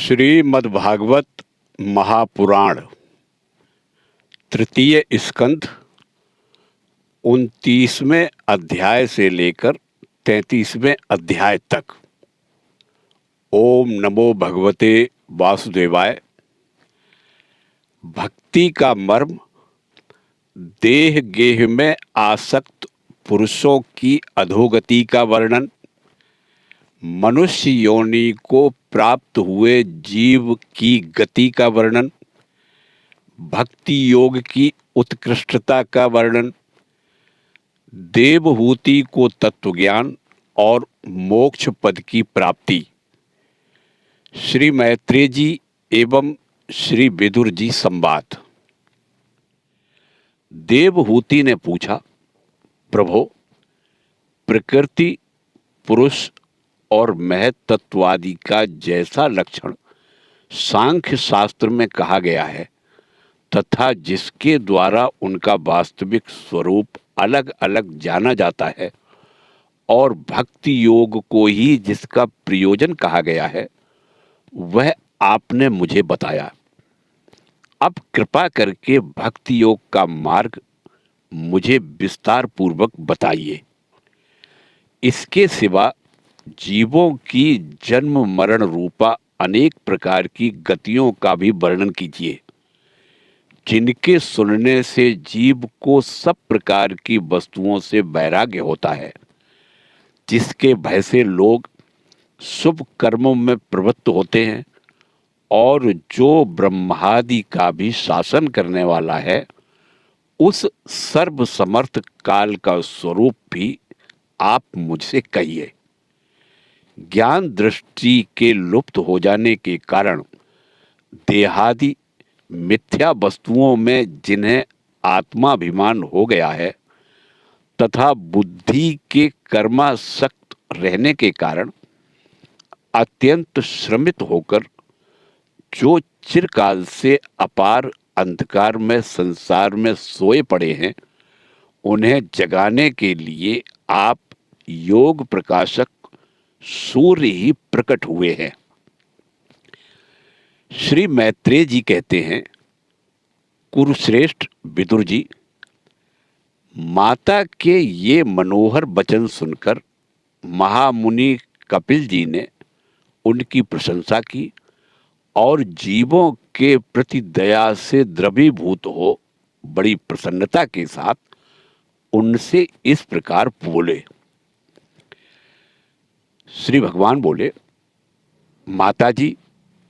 श्रीमद्भागवत महापुराण तृतीय स्कंध 29वें अध्याय से लेकर 33वें अध्याय तक। ओम नमो भगवते वासुदेवाय। भक्ति का मर्म देह गेह में आसक्त पुरुषों की अधोगति का वर्णन, मनुष्य योनि को प्राप्त हुए जीव की गति का वर्णन, भक्ति योग की उत्कृष्टता का वर्णन, देवहूति को तत्वज्ञान और मोक्ष पद की प्राप्ति। श्री मैत्रेय जी एवं श्री विदुर जी संवाद। देवहूति ने पूछा, प्रभो, प्रकृति, पुरुष और महत्त्वादि का जैसा लक्षण सांख्य शास्त्र में कहा गया है तथा जिसके द्वारा उनका वास्तविक स्वरूप अलग अलग जाना जाता है और भक्ति योग को ही जिसका प्रयोजन कहा गया है, वह आपने मुझे बताया। अब कृपा करके भक्ति योग का मार्ग मुझे विस्तार पूर्वक बताइए। इसके सिवा जीवों की जन्म मरण रूपा अनेक प्रकार की गतियों का भी वर्णन कीजिए, जिनके सुनने से जीव को सब प्रकार की वस्तुओं से वैराग्य होता है, जिसके भय से लोग शुभ कर्मों में प्रवृत्त होते हैं और जो ब्रह्मादि का भी शासन करने वाला है, उस सर्वसमर्थ काल का स्वरूप भी आप मुझसे कहिए। ज्ञान दृष्टि के लुप्त हो जाने के कारण देहादि मिथ्या वस्तुओं में जिन्हें आत्माभिमान हो गया है तथा बुद्धि के कर्मासक्त रहने के कारण अत्यंत श्रमित होकर जो चिरकाल से अपार अंधकार में संसार में सोए पड़े हैं, उन्हें जगाने के लिए आप योग प्रकाशक सूर्य ही प्रकट हुए हैं। श्री मैत्रेय जी कहते हैं, कुरुश्रेष्ठ विदुर जी, माता के ये मनोहर वचन सुनकर महामुनि कपिल जी ने उनकी प्रशंसा की और जीवों के प्रति दया से द्रवीभूत हो बड़ी प्रसन्नता के साथ उनसे इस प्रकार बोले। श्री भगवान बोले, माताजी,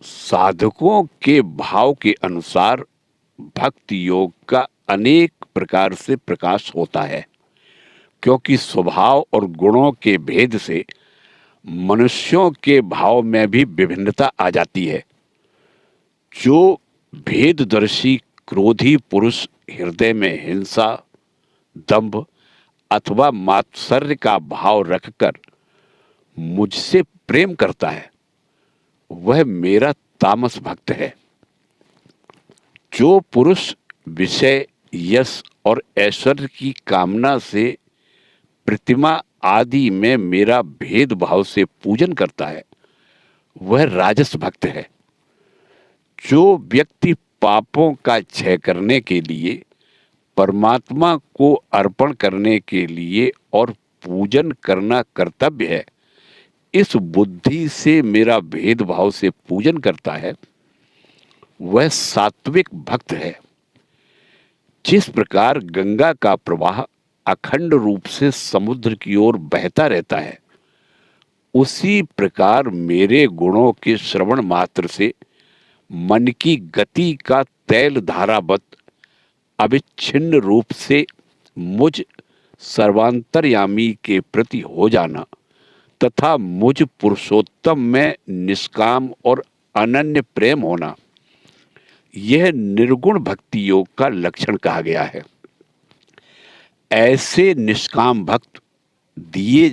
साधकों के भाव के अनुसार भक्ति योग का अनेक प्रकार से प्रकाश होता है, क्योंकि स्वभाव और गुणों के भेद से मनुष्यों के भाव में भी विभिन्नता आ जाती है। जो भेददर्शी क्रोधी पुरुष हृदय में हिंसा, दंभ अथवा मात्सर्य का भाव रखकर मुझसे प्रेम करता है, वह मेरा तामस भक्त है। जो पुरुष विषय, यश और ऐश्वर्य की कामना से प्रतिमा आदि में मेरा भेदभाव से पूजन करता है, वह राजस भक्त है। जो व्यक्ति पापों का क्षय करने के लिए, परमात्मा को अर्पण करने के लिए और पूजन करना कर्तव्य है, इस बुद्धि से मेरा भेदभाव से पूजन करता है, वह सात्विक भक्त है। जिस प्रकार गंगा का प्रवाह अखंड रूप से समुद्र की ओर बहता रहता है, उसी प्रकार मेरे गुणों के श्रवण मात्र से मन की गति का तैल धारावत अविच्छिन्न रूप से मुझ सर्वांतर्यामी के प्रति हो जाना तथा मुझ पुरुषोत्तम में निष्काम और अनन्य प्रेम होना, यह निर्गुण भक्ति योग का लक्षण कहा गया है। ऐसे निष्काम भक्त दिए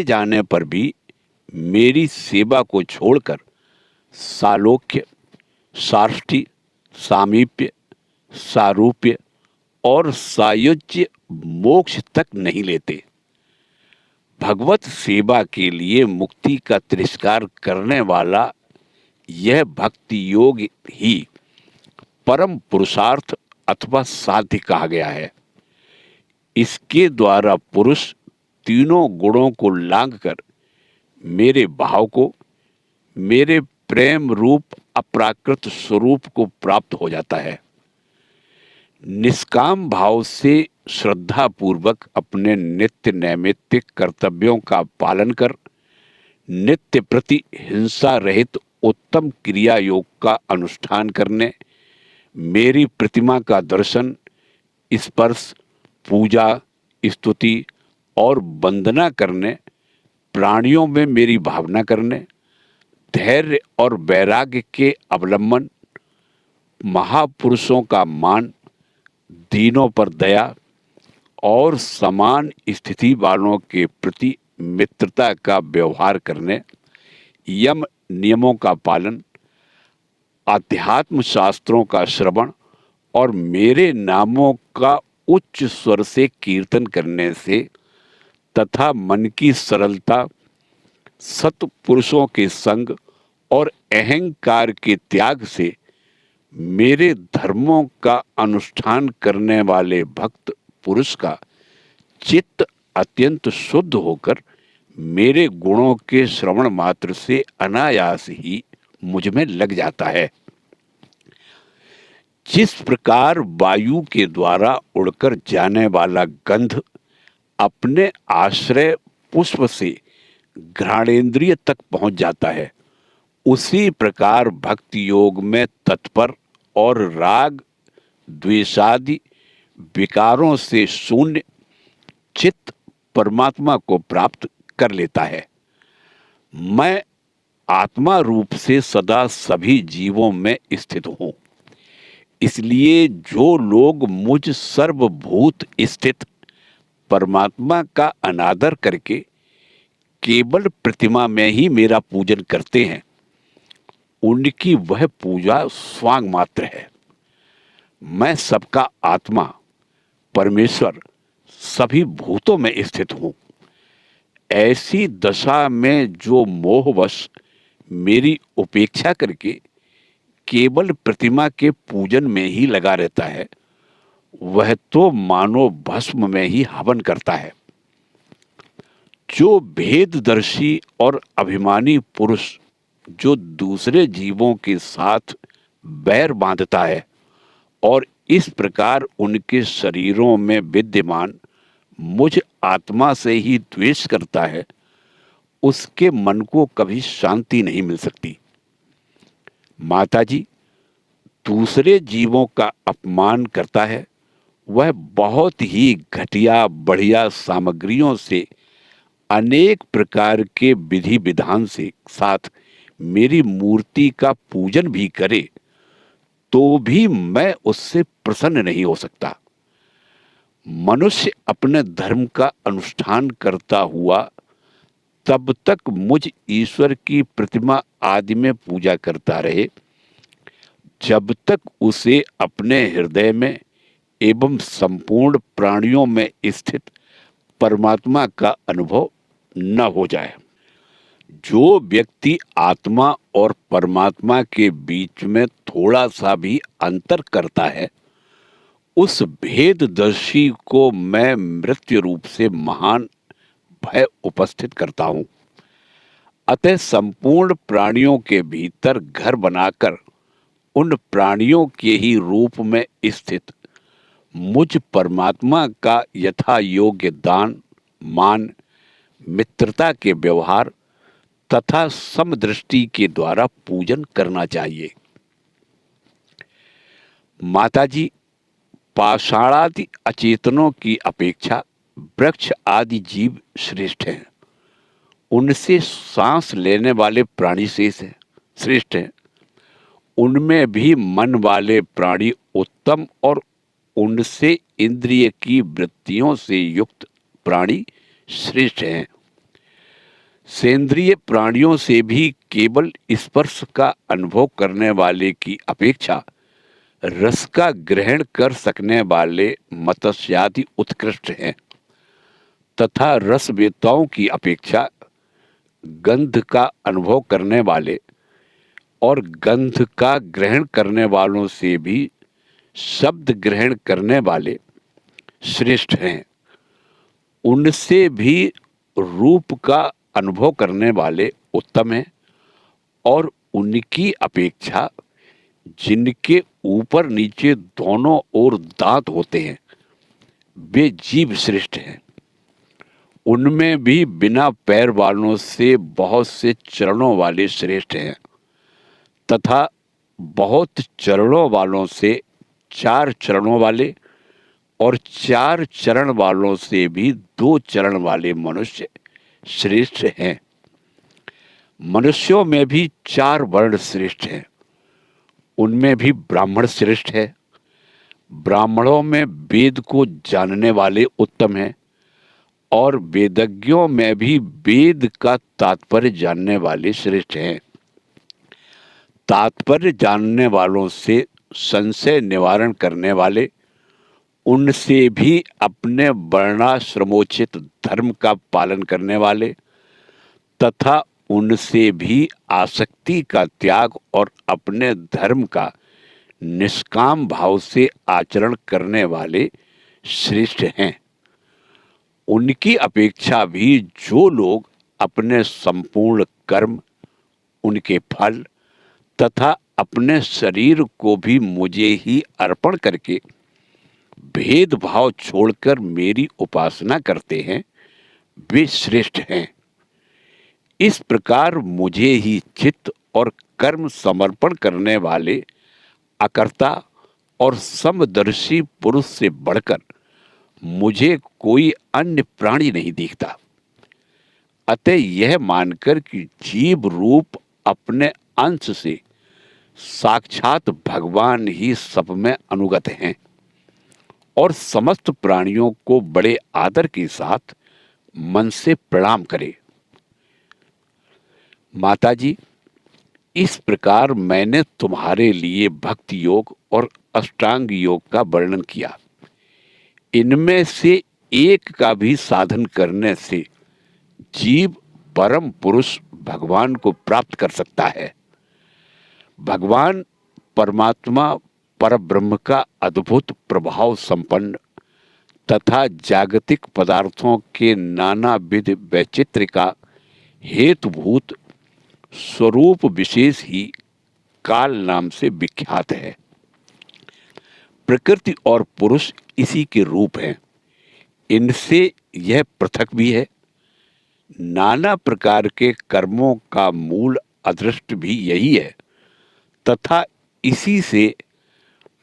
जाने पर भी मेरी सेवा को छोड़कर सालोक्य, साष्टी, सामीप्य, सारूप्य और सायुज्य मोक्ष तक नहीं लेते। भगवत सेवा के लिए मुक्ति का तिरस्कार करने वाला यह भक्ति योग ही परम पुरुषार्थ अथवा साध्य कहा गया है। इसके द्वारा पुरुष तीनों गुणों को लांघकर मेरे भाव को, मेरे प्रेम रूप अप्राकृत स्वरूप को प्राप्त हो जाता है। निष्काम भाव से श्रद्धा पूर्वक अपने नित्य नैमित्तिक कर्तव्यों का पालन कर नित्य प्रति हिंसा रहित उत्तम क्रिया योग का अनुष्ठान करने, मेरी प्रतिमा का दर्शन, स्पर्श, पूजा, स्तुति और वंदना करने, प्राणियों में मेरी भावना करने, धैर्य और वैराग्य के अवलंबन, महापुरुषों का मान, दीनों पर दया और समान स्थिति वालों के प्रति मित्रता का व्यवहार करने, यम नियमों का पालन, आध्यात्म शास्त्रों का श्रवण और मेरे नामों का उच्च स्वर से कीर्तन करने से तथा मन की सरलता, सत्पुरुषों के संग और अहंकार के त्याग से मेरे धर्मों का अनुष्ठान करने वाले भक्त पुरुष का चित्त अत्यंत शुद्ध होकर मेरे गुणों के श्रवण मात्र से अनायास ही मुझ में लग जाता है। जिस प्रकार वायु के द्वारा उड़कर जाने वाला गंध अपने आश्रय पुष्प से घ्राणेन्द्रिय तक पहुंच जाता है, उसी प्रकार भक्ति योग में तत्पर और राग द्वेषादि विकारों से शून्य चित्त परमात्मा को प्राप्त कर लेता है। मैं आत्मा रूप से सदा सभी जीवों में स्थित हूँ। इसलिए जो लोग मुझ सर्वभूत स्थित परमात्मा का अनादर करके केवल प्रतिमा में ही मेरा पूजन करते हैं, उनकी वह पूजा स्वांग मात्र है। मैं सबका आत्मा परमेश्वर सभी भूतों में स्थित हूँ। ऐसी दशा में जो मोहवश मेरी उपेक्षा करके केवल प्रतिमा के पूजन में ही लगा रहता है, वह तो मानो भस्म में ही हवन करता है। जो भेददर्शी और अभिमानी पुरुष जो दूसरे जीवों के साथ बैर बांधता है और इस प्रकार उनके शरीरों में विद्यमान मुझ आत्मा से ही द्वेष करता है, उसके मन को कभी शांति नहीं मिल सकती। माताजी, दूसरे जीवों का अपमान करता है, वह बहुत ही घटिया बढ़िया सामग्रियों से अनेक प्रकार के विधि विधान से साथ मेरी मूर्ति का पूजन भी करे तो भी मैं उससे प्रसन्न नहीं हो सकता। मनुष्य अपने धर्म का अनुष्ठान करता हुआ तब तक मुझ ईश्वर की प्रतिमा आदि में पूजा करता रहे जब तक उसे अपने हृदय में एवं संपूर्ण प्राणियों में स्थित परमात्मा का अनुभव न हो जाए। जो व्यक्ति आत्मा और परमात्मा के बीच में थोड़ा सा भी अंतर करता है, उस भेददर्शी को मैं मृत्यु रूप से महान भय उपस्थित करता हूँ। अतः संपूर्ण प्राणियों के भीतर घर बनाकर उन प्राणियों के ही रूप में स्थित मुझ परमात्मा का यथा योग्य दान, मान, मित्रता के व्यवहार तथा समदृष्टि के द्वारा पूजन करना चाहिए। माताजी, पाषाणादि अचेतनों की अपेक्षा वृक्ष आदि जीव श्रेष्ठ हैं। उनसे सांस लेने वाले प्राणी शेष हैं, श्रेष्ठ हैं। उनमें भी मन वाले प्राणी उत्तम और उनसे इंद्रिय की वृत्तियों से युक्त प्राणी श्रेष्ठ हैं। सेंद्रिय प्राणियों से भी केवल स्पर्श का अनुभव करने वाले की अपेक्षा रस का ग्रहण कर सकने वाले मत्स्यादि उत्कृष्ट हैं। तथा रसवेताओं की अपेक्षा गंध का अनुभव करने वाले और गंध का ग्रहण करने वालों से भी शब्द ग्रहण करने वाले श्रेष्ठ हैं। उनसे भी रूप का अनुभव करने वाले उत्तम हैं और उनकी अपेक्षा जिनके ऊपर नीचे दोनों ओर दांत होते हैं वे जीव श्रेष्ठ हैं। उनमें भी बिना पैर वालों से बहुत से चरणों वाले श्रेष्ठ हैं तथा बहुत चरणों वालों से 4 चरणों वाले और 4 चरण वालों से भी 2 चरण वाले मनुष्य श्रेष्ठ हैं। मनुष्यों में भी 4 वर्ण श्रेष्ठ हैं। उनमें भी ब्राह्मण श्रेष्ठ है। ब्राह्मणों में वेद को जानने वाले उत्तम हैं और वेदज्ञों में भी वेद का तात्पर्य जानने वाले श्रेष्ठ हैं। तात्पर्य जानने वालों से संशय निवारण करने वाले, उनसे भी अपने वर्णाश्रमोचित धर्म का पालन करने वाले तथा उनसे भी आसक्ति का त्याग और अपने धर्म का निष्काम भाव से आचरण करने वाले श्रेष्ठ हैं। उनकी अपेक्षा भी जो लोग अपने संपूर्ण कर्म, उनके फल तथा अपने शरीर को भी मुझे ही अर्पण करके भेदभाव छोड़कर मेरी उपासना करते हैं वे श्रेष्ठ हैं। इस प्रकार मुझे ही चित्त और कर्म समर्पण करने वाले अकर्ता और समदर्शी पुरुष से बढ़कर मुझे कोई अन्य प्राणी नहीं दिखता। अतः यह मानकर कि जीव रूप अपने अंश से साक्षात भगवान ही सब में अनुगत हैं और समस्त प्राणियों को बड़े आदर के साथ मन से प्रणाम करे। माताजी, इस प्रकार मैंने तुम्हारे लिए भक्ति योग और अष्टांग योग का वर्णन किया। इनमें से एक का भी साधन करने से जीव परम पुरुष भगवान को प्राप्त कर सकता है। भगवान परमात्मा परब्रह्म का अद्भुत प्रभाव संपन्न तथा जागतिक पदार्थों के नानाविध वैचित्र्य का हेतुभूत स्वरूप विशेष ही काल नाम से विख्यात है। प्रकृति और पुरुष इसी के रूप हैं। इनसे यह पृथक भी है। नाना प्रकार के कर्मों का मूल अदृष्ट भी यही है तथा इसी से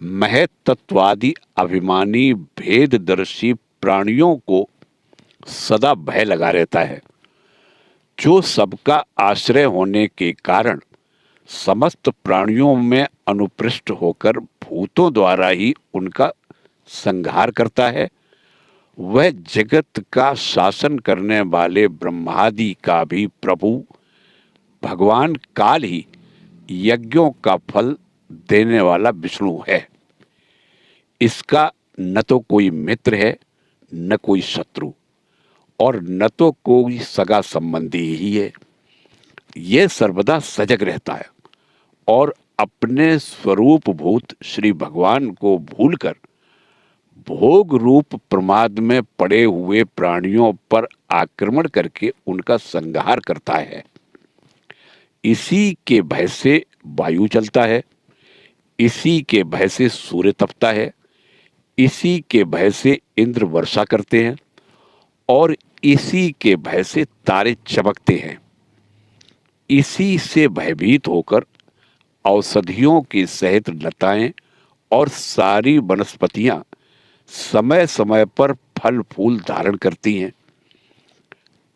महत्त्वादि अभिमानी भेददर्शी प्राणियों को सदा भय लगा रहता है, जो सबका आश्रय होने के कारण समस्त प्राणियों में अनुपृष्ट होकर भूतों द्वारा ही उनका संहार करता है। वह जगत का शासन करने वाले ब्रह्मादि का भी प्रभु भगवान काल ही यज्ञों का फल देने वाला विष्णु है। इसका न तो कोई मित्र है, न कोई शत्रु और न तो कोई सगा संबंधी ही है। यह सर्वदा सजग रहता है और अपने स्वरूप भूत श्री भगवान को भूलकर भोग रूप प्रमाद में पड़े हुए प्राणियों पर आक्रमण करके उनका संहार करता है। इसी के भय से वायु चलता है, इसी के भय से सूर्य तपता है, इसी के भय से इंद्र वर्षा करते हैं और इसी के भय से तारे चमकते हैं। इसी से भयभीत होकर औषधियों के सहित लताएं और सारी वनस्पतियां समय समय पर फल फूल धारण करती हैं।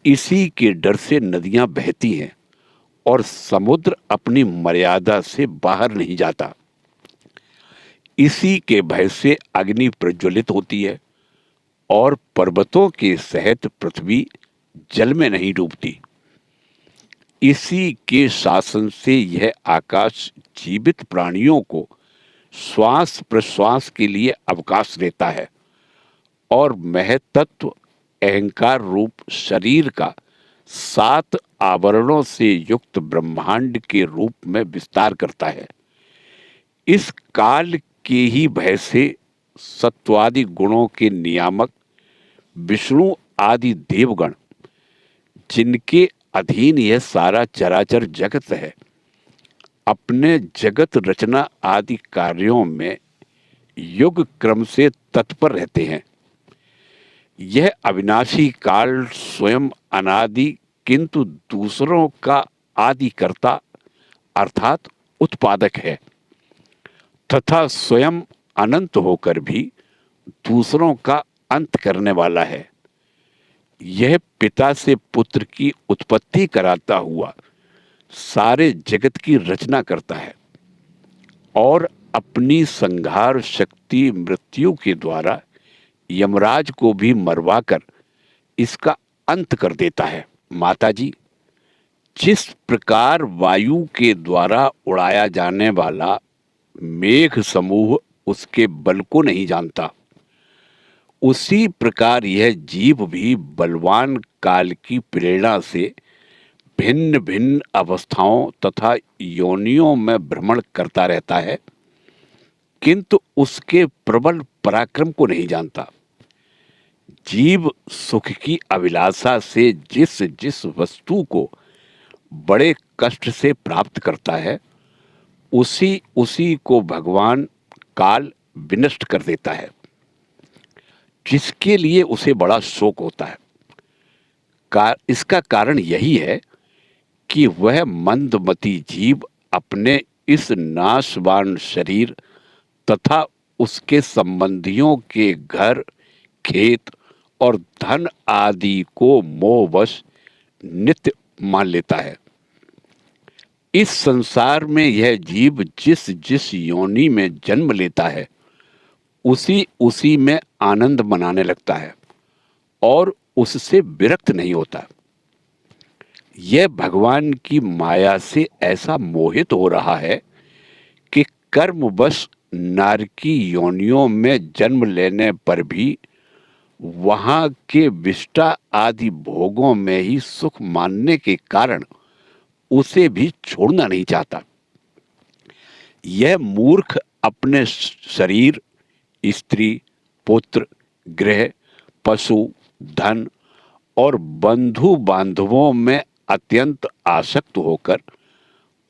इसी के डर से नदियां बहती हैं और समुद्र अपनी मर्यादा से बाहर नहीं जाता। इसी के भय से अग्नि प्रज्वलित होती है और पर्वतों के सहित पृथ्वी जल में नहीं डूबती। इसी के शासन से यह आकाश जीवित प्राणियों को श्वास प्रश्वास के लिए अवकाश देता है और महतत्व अहंकार रूप शरीर का 7 आवरणों से युक्त ब्रह्मांड के रूप में विस्तार करता है। इस काल के ही भय से सत्वादि गुणों के नियामक विष्णु आदि देवगण, जिनके अधीन यह सारा चराचर जगत है, अपने जगत रचना आदि कार्यों में युग क्रम से तत्पर रहते हैं। यह अविनाशी काल स्वयं अनादि किंतु दूसरों का आदिकर्ता अर्थात उत्पादक है तथा स्वयं अनंत होकर भी दूसरों का अंत करने वाला है। यह पिता से पुत्र की उत्पत्ति कराता हुआ सारे जगत की रचना करता है और अपनी संहार शक्ति मृत्यु के द्वारा यमराज को भी मरवाकर इसका अंत कर देता है। माताजी, जिस प्रकार वायु के द्वारा उड़ाया जाने वाला मेघ समूह उसके बल को नहीं जानता, उसी प्रकार यह जीव भी बलवान काल की प्रेरणा से भिन्न भिन्न अवस्थाओं तथा योनियों में भ्रमण करता रहता है, किंतु उसके प्रबल पराक्रम को नहीं जानता। जीव सुख की अभिलाषा से जिस जिस वस्तु को बड़े कष्ट से प्राप्त करता है, उसी उसी को भगवान काल विनष्ट कर देता है, जिसके लिए उसे बड़ा शोक होता है। इसका कारण यही है कि वह मंदमती जीव अपने इस नाशवान शरीर तथा उसके संबंधियों के घर, खेत और धन आदि को मोहवश नित्य मान लेता है। इस संसार में यह जीव जिस जिस योनि में जन्म लेता है, उसी उसी में आनंद मनाने लगता है और उससे विरक्त नहीं होता। यह भगवान की माया से ऐसा मोहित हो रहा है कि कर्मवश नारकी योनियों में जन्म लेने पर भी वहां के विष्टा आदि भोगों में ही सुख मानने के कारण उसे भी छोड़ना नहीं चाहता। यह मूर्ख अपने शरीर, स्त्री, पुत्र, गृह, पशु, धन और बंधु बांधवों में अत्यंत आसक्त होकर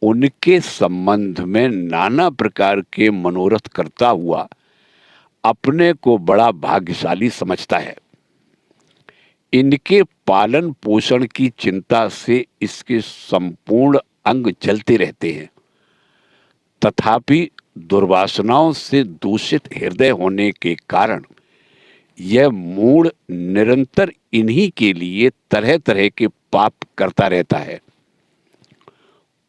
उनके संबंध में नाना प्रकार के मनोरथ करता हुआ अपने को बड़ा भाग्यशाली समझता है। इनके पालन पोषण की चिंता से इसके संपूर्ण अंग जलते रहते हैं, तथापि दुर्वासनाओं से दूषित हृदय होने के कारण यह मूढ़ निरंतर इन्हीं के लिए तरह तरह के पाप करता रहता है।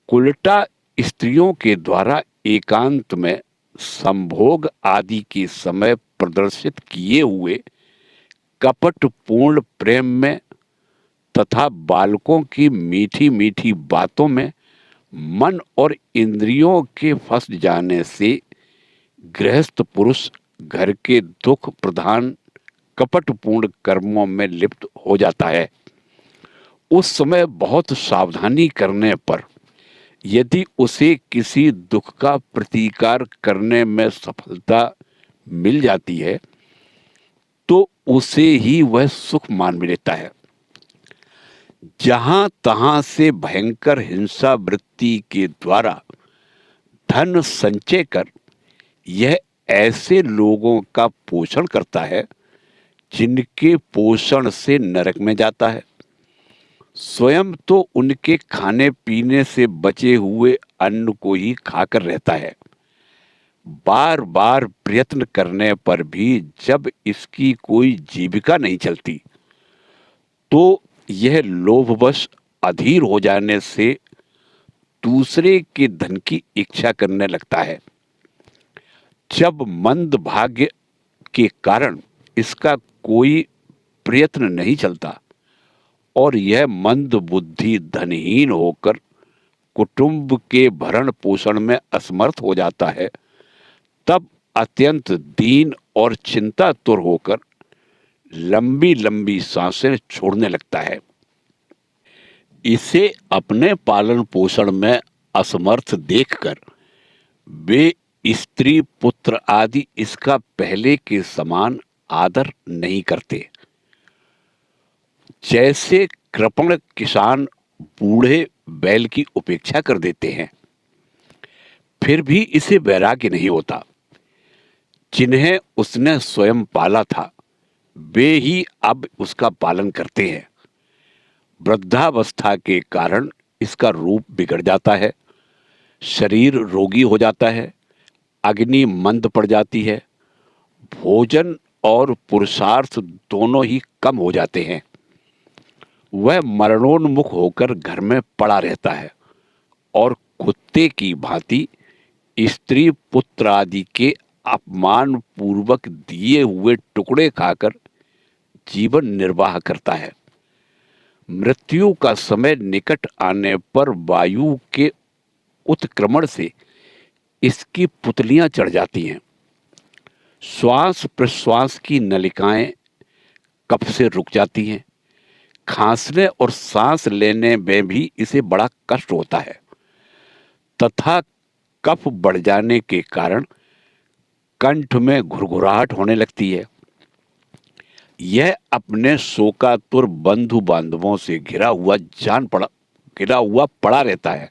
उल्टा स्त्रियों के द्वारा एकांत में संभोग आदि के समय प्रदर्शित किए हुए कपट पूर्ण प्रेम में तथा बालकों की मीठी मीठी बातों में मन और इंद्रियों के फंस जाने से गृहस्थ पुरुष घर के दुख प्रधान कपटपूर्ण कर्मों में लिप्त हो जाता है। उस समय बहुत सावधानी करने पर यदि उसे किसी दुख का प्रतिकार करने में सफलता मिल जाती है, तो उसे ही वह सुख मान लेता है। जहां तहां से भयंकर हिंसा वृत्ति के द्वारा धन संचय कर यह ऐसे लोगों का पोषण करता है जिनके पोषण से नरक में जाता है। स्वयं तो उनके खाने पीने से बचे हुए अन्न को ही खाकर रहता है। बार बार प्रयत्न करने पर भी जब इसकी कोई जीविका नहीं चलती, तो यह लोभवश अधीर हो जाने से दूसरे के धन की इच्छा करने लगता है। जब मंद भाग्य के कारण इसका कोई प्रयत्न नहीं चलता और यह मंद बुद्धि धनहीन होकर कुटुंब के भरण पोषण में असमर्थ हो जाता है, तब अत्यंत दीन और चिंतातुर होकर लंबी लंबी सांसें छोड़ने लगता है। इसे अपने पालन पोषण में असमर्थ देखकर वे स्त्री पुत्र आदि इसका पहले के समान आदर नहीं करते। जैसे कृपण किसान बूढ़े बैल की उपेक्षा कर देते हैं, फिर भी इसे वैराग्य नहीं होता। जिन्हें उसने स्वयं पाला था, वे ही अब उसका पालन करते हैं। वृद्धावस्था के कारण इसका रूप बिगड़ जाता है, शरीर रोगी हो जाता है, अग्नि मंद पड़ जाती है, भोजन और पुरुषार्थ दोनों ही कम हो जाते हैं। वह मरणोन्मुख होकर घर में पड़ा रहता है और कुत्ते की भांति स्त्री पुत्र आदि के अपमान पूर्वक दिए हुए टुकड़े खाकर जीवन निर्वाह करता है। मृत्यु का समय निकट आने पर वायु के उत्क्रमण से इसकी पुतलियां चढ़ जाती हैं। श्वास प्रश्वास की नलिकाएं कफ से रुक जाती हैं। खांसने और सांस लेने में भी इसे बड़ा कष्ट होता है तथा कफ बढ़ जाने के कारण कंठ में घुरघुराहट होने लगती है। यह अपने शोकातुर बंधु बांधवों से घिरा हुआ पड़ा रहता है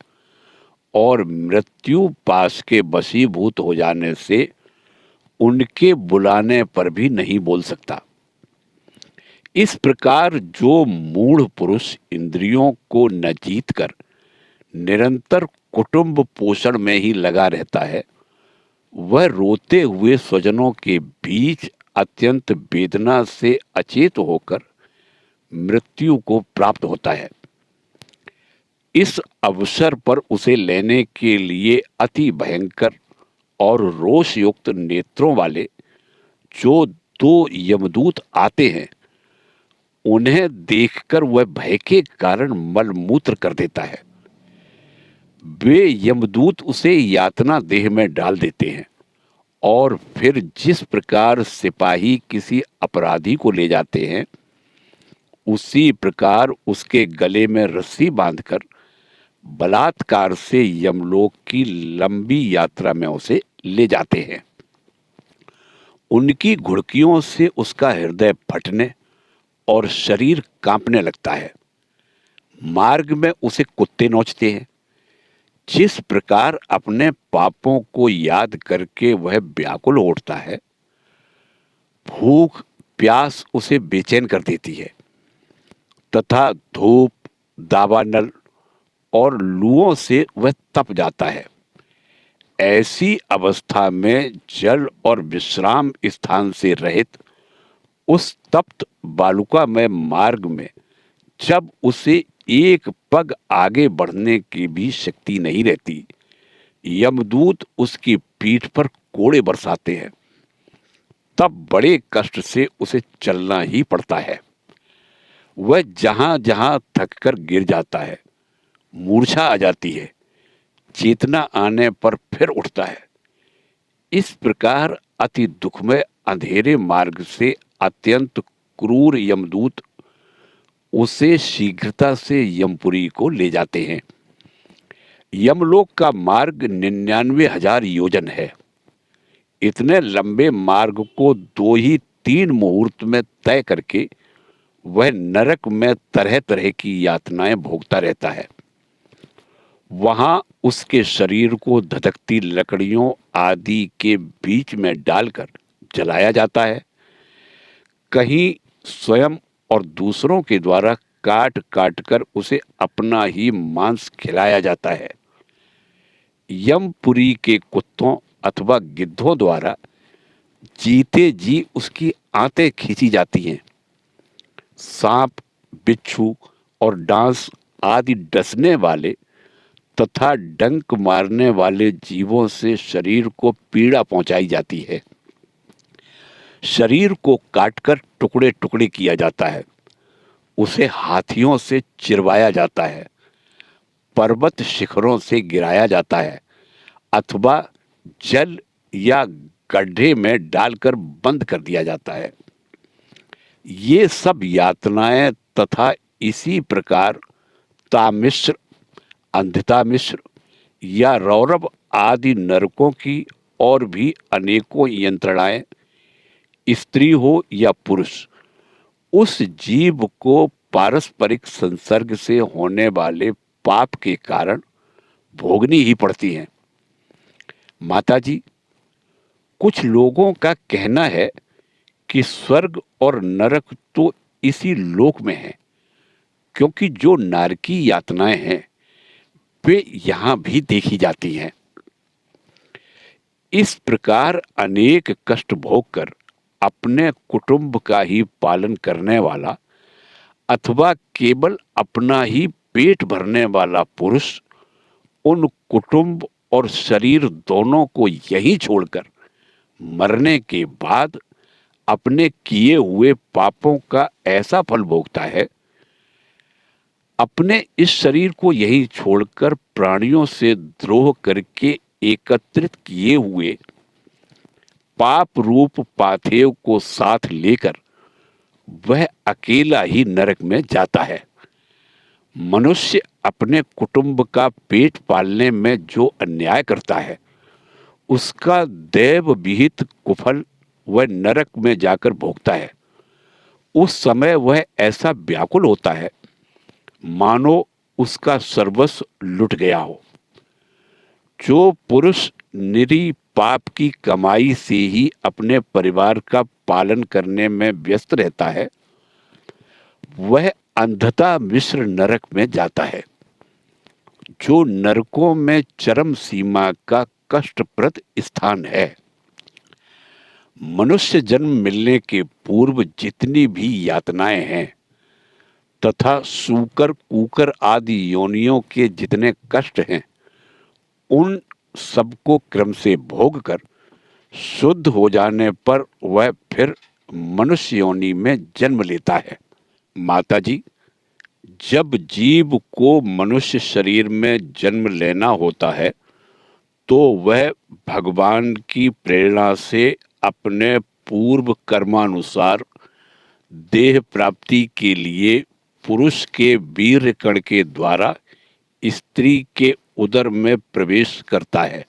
और मृत्यु पास के वशीभूत हो जाने से उनके बुलाने पर भी नहीं बोल सकता। इस प्रकार जो मूढ़ पुरुष इंद्रियों को न जीतकर निरंतर कुटुंब पोषण में ही लगा रहता है, वह रोते हुए स्वजनों के बीच अत्यंत वेदना से अचेत होकर मृत्यु को प्राप्त होता है। इस अवसर पर उसे लेने के लिए अति भयंकर और रोषयुक्त नेत्रों वाले जो दो यमदूत आते हैं, उन्हें देखकर वह भय के कारण मलमूत्र कर देता है। वे यमदूत उसे यातना देह में डाल देते हैं और फिर जिस प्रकार सिपाही किसी अपराधी को ले जाते हैं, उसी प्रकार उसके गले में रस्सी बांधकर बलात्कार से यमलोक की लंबी यात्रा में उसे ले जाते हैं। उनकी घुड़कियों से उसका हृदय फटने और शरीर कांपने लगता है। मार्ग में उसे कुत्ते नोचते हैं। जिस प्रकार अपने पापों को याद करके वह व्याकुल उठता है, भूख प्यास उसे बेचैन कर देती है तथा धूप दावानल और लुओं से वह तप जाता है। ऐसी अवस्था में जल और विश्राम स्थान से रहित उस तप्त बालुका में मार्ग में जब उसे एक पग आगे बढ़ने की भी शक्ति नहीं रहती, यमदूत उसकी पीठ पर कोड़े बरसाते हैं। तब बड़े कष्ट से उसे चलना ही पड़ता है। वह जहां जहां थककर गिर जाता है, मूर्छा आ जाती है, चेतना आने पर फिर उठता है। इस प्रकार अति दुखमय अंधेरे मार्ग से अत्यंत क्रूर यमदूत उसे शीघ्रता से यमपुरी को ले जाते हैं। यमलोक का मार्ग 99,000 योजन है। इतने लंबे मार्ग को 2 ही 3 मुहूर्त में तय करके वह नरक में तरह तरह की यातनाएं भोगता रहता है। वहां उसके शरीर को धधकती लकड़ियों आदि के बीच में डालकर जलाया जाता है। कहीं स्वयं और दूसरों के द्वारा काट काट कर उसे अपना ही मांस खिलाया जाता है। यमपुरी के कुत्तों अथवा गिद्धों द्वारा जीते जी उसकी आंतें खींची जाती हैं। सांप, बिच्छू और डांस आदि डसने वाले तथा डंक मारने वाले जीवों से शरीर को पीड़ा पहुंचाई जाती है। शरीर को काटकर टुकड़े टुकड़े किया जाता है। उसे हाथियों से चिरवाया जाता है, पर्वत शिखरों से गिराया जाता है अथवा जल या गड्ढे में डालकर बंद कर दिया जाता है। ये सब यातनाएं तथा इसी प्रकार तामिश्र, अंधता मिश्र या रौरव आदि नरकों की और भी अनेकों यंत्रणाएं, स्त्री हो या पुरुष, उस जीव को पारस्परिक संसर्ग से होने वाले पाप के कारण भोगनी ही पड़ती हैं। माताजी, कुछ लोगों का कहना है कि स्वर्ग और नरक तो इसी लोक में है, क्योंकि जो नारकी यातनाएं हैं वे यहाँ भी देखी जाती हैं। इस प्रकार अनेक कष्ट भोगकर अपने कुटुंब का ही पालन करने वाला अथवा केवल अपना ही पेट भरने वाला पुरुष उन कुटुंब और शरीर दोनों को यहीं छोड़कर मरने के बाद अपने किए हुए पापों का ऐसा फल भोगता है। अपने इस शरीर को यहीं छोड़कर प्राणियों से द्रोह करके एकत्रित किए हुए पाप रूप पाथेय को साथ लेकर वह अकेला ही नरक में जाता है। मनुष्य अपने कुटुंब का पेट पालने में जो अन्याय करता है उसका दैव विहित कुफल वह नरक में जाकर भोगता है। उस समय वह ऐसा व्याकुल होता है मानो उसका सर्वस्व लुट गया हो। जो पुरुष निरी पाप की कमाई से ही अपने परिवार का पालन करने में व्यस्त रहता है वह अंधता मिश्र नरक में जाता है, जो नरकों में चरम सीमा का कष्टप्रद स्थान है। मनुष्य जन्म मिलने के पूर्व जितनी भी यातनाएं हैं तथा सूकर कूकर आदि योनियों के जितने कष्ट हैं उन सबको क्रम से भोग कर शुद्ध हो जाने पर वह फिर मनुष्य योनि में जन्म लेता है। माताजी, जब जीव को मनुष्य शरीर में जन्म लेना होता है तो वह भगवान की प्रेरणा से अपने पूर्व कर्मानुसार देह प्राप्ति के लिए पुरुष के वीर्य कण के द्वारा स्त्री के उदर में प्रवेश करता है।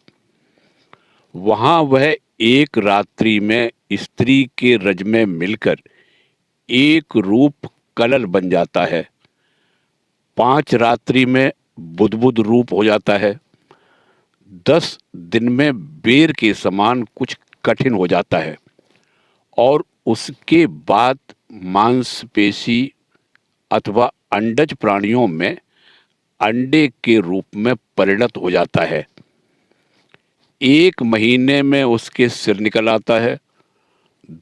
वहां वह एक रात्रि में स्त्री के रज में मिलकर एक रूप कलल बन जाता है। 5 रात्रि में बुदबुद रूप हो जाता है। 10 दिन में बेर के समान कुछ कठिन हो जाता है और उसके बाद मांसपेशी अथवा अंडज प्राणियों में अंडे के रूप में परिणत हो जाता है। 1 महीने में उसके सिर निकल आता है।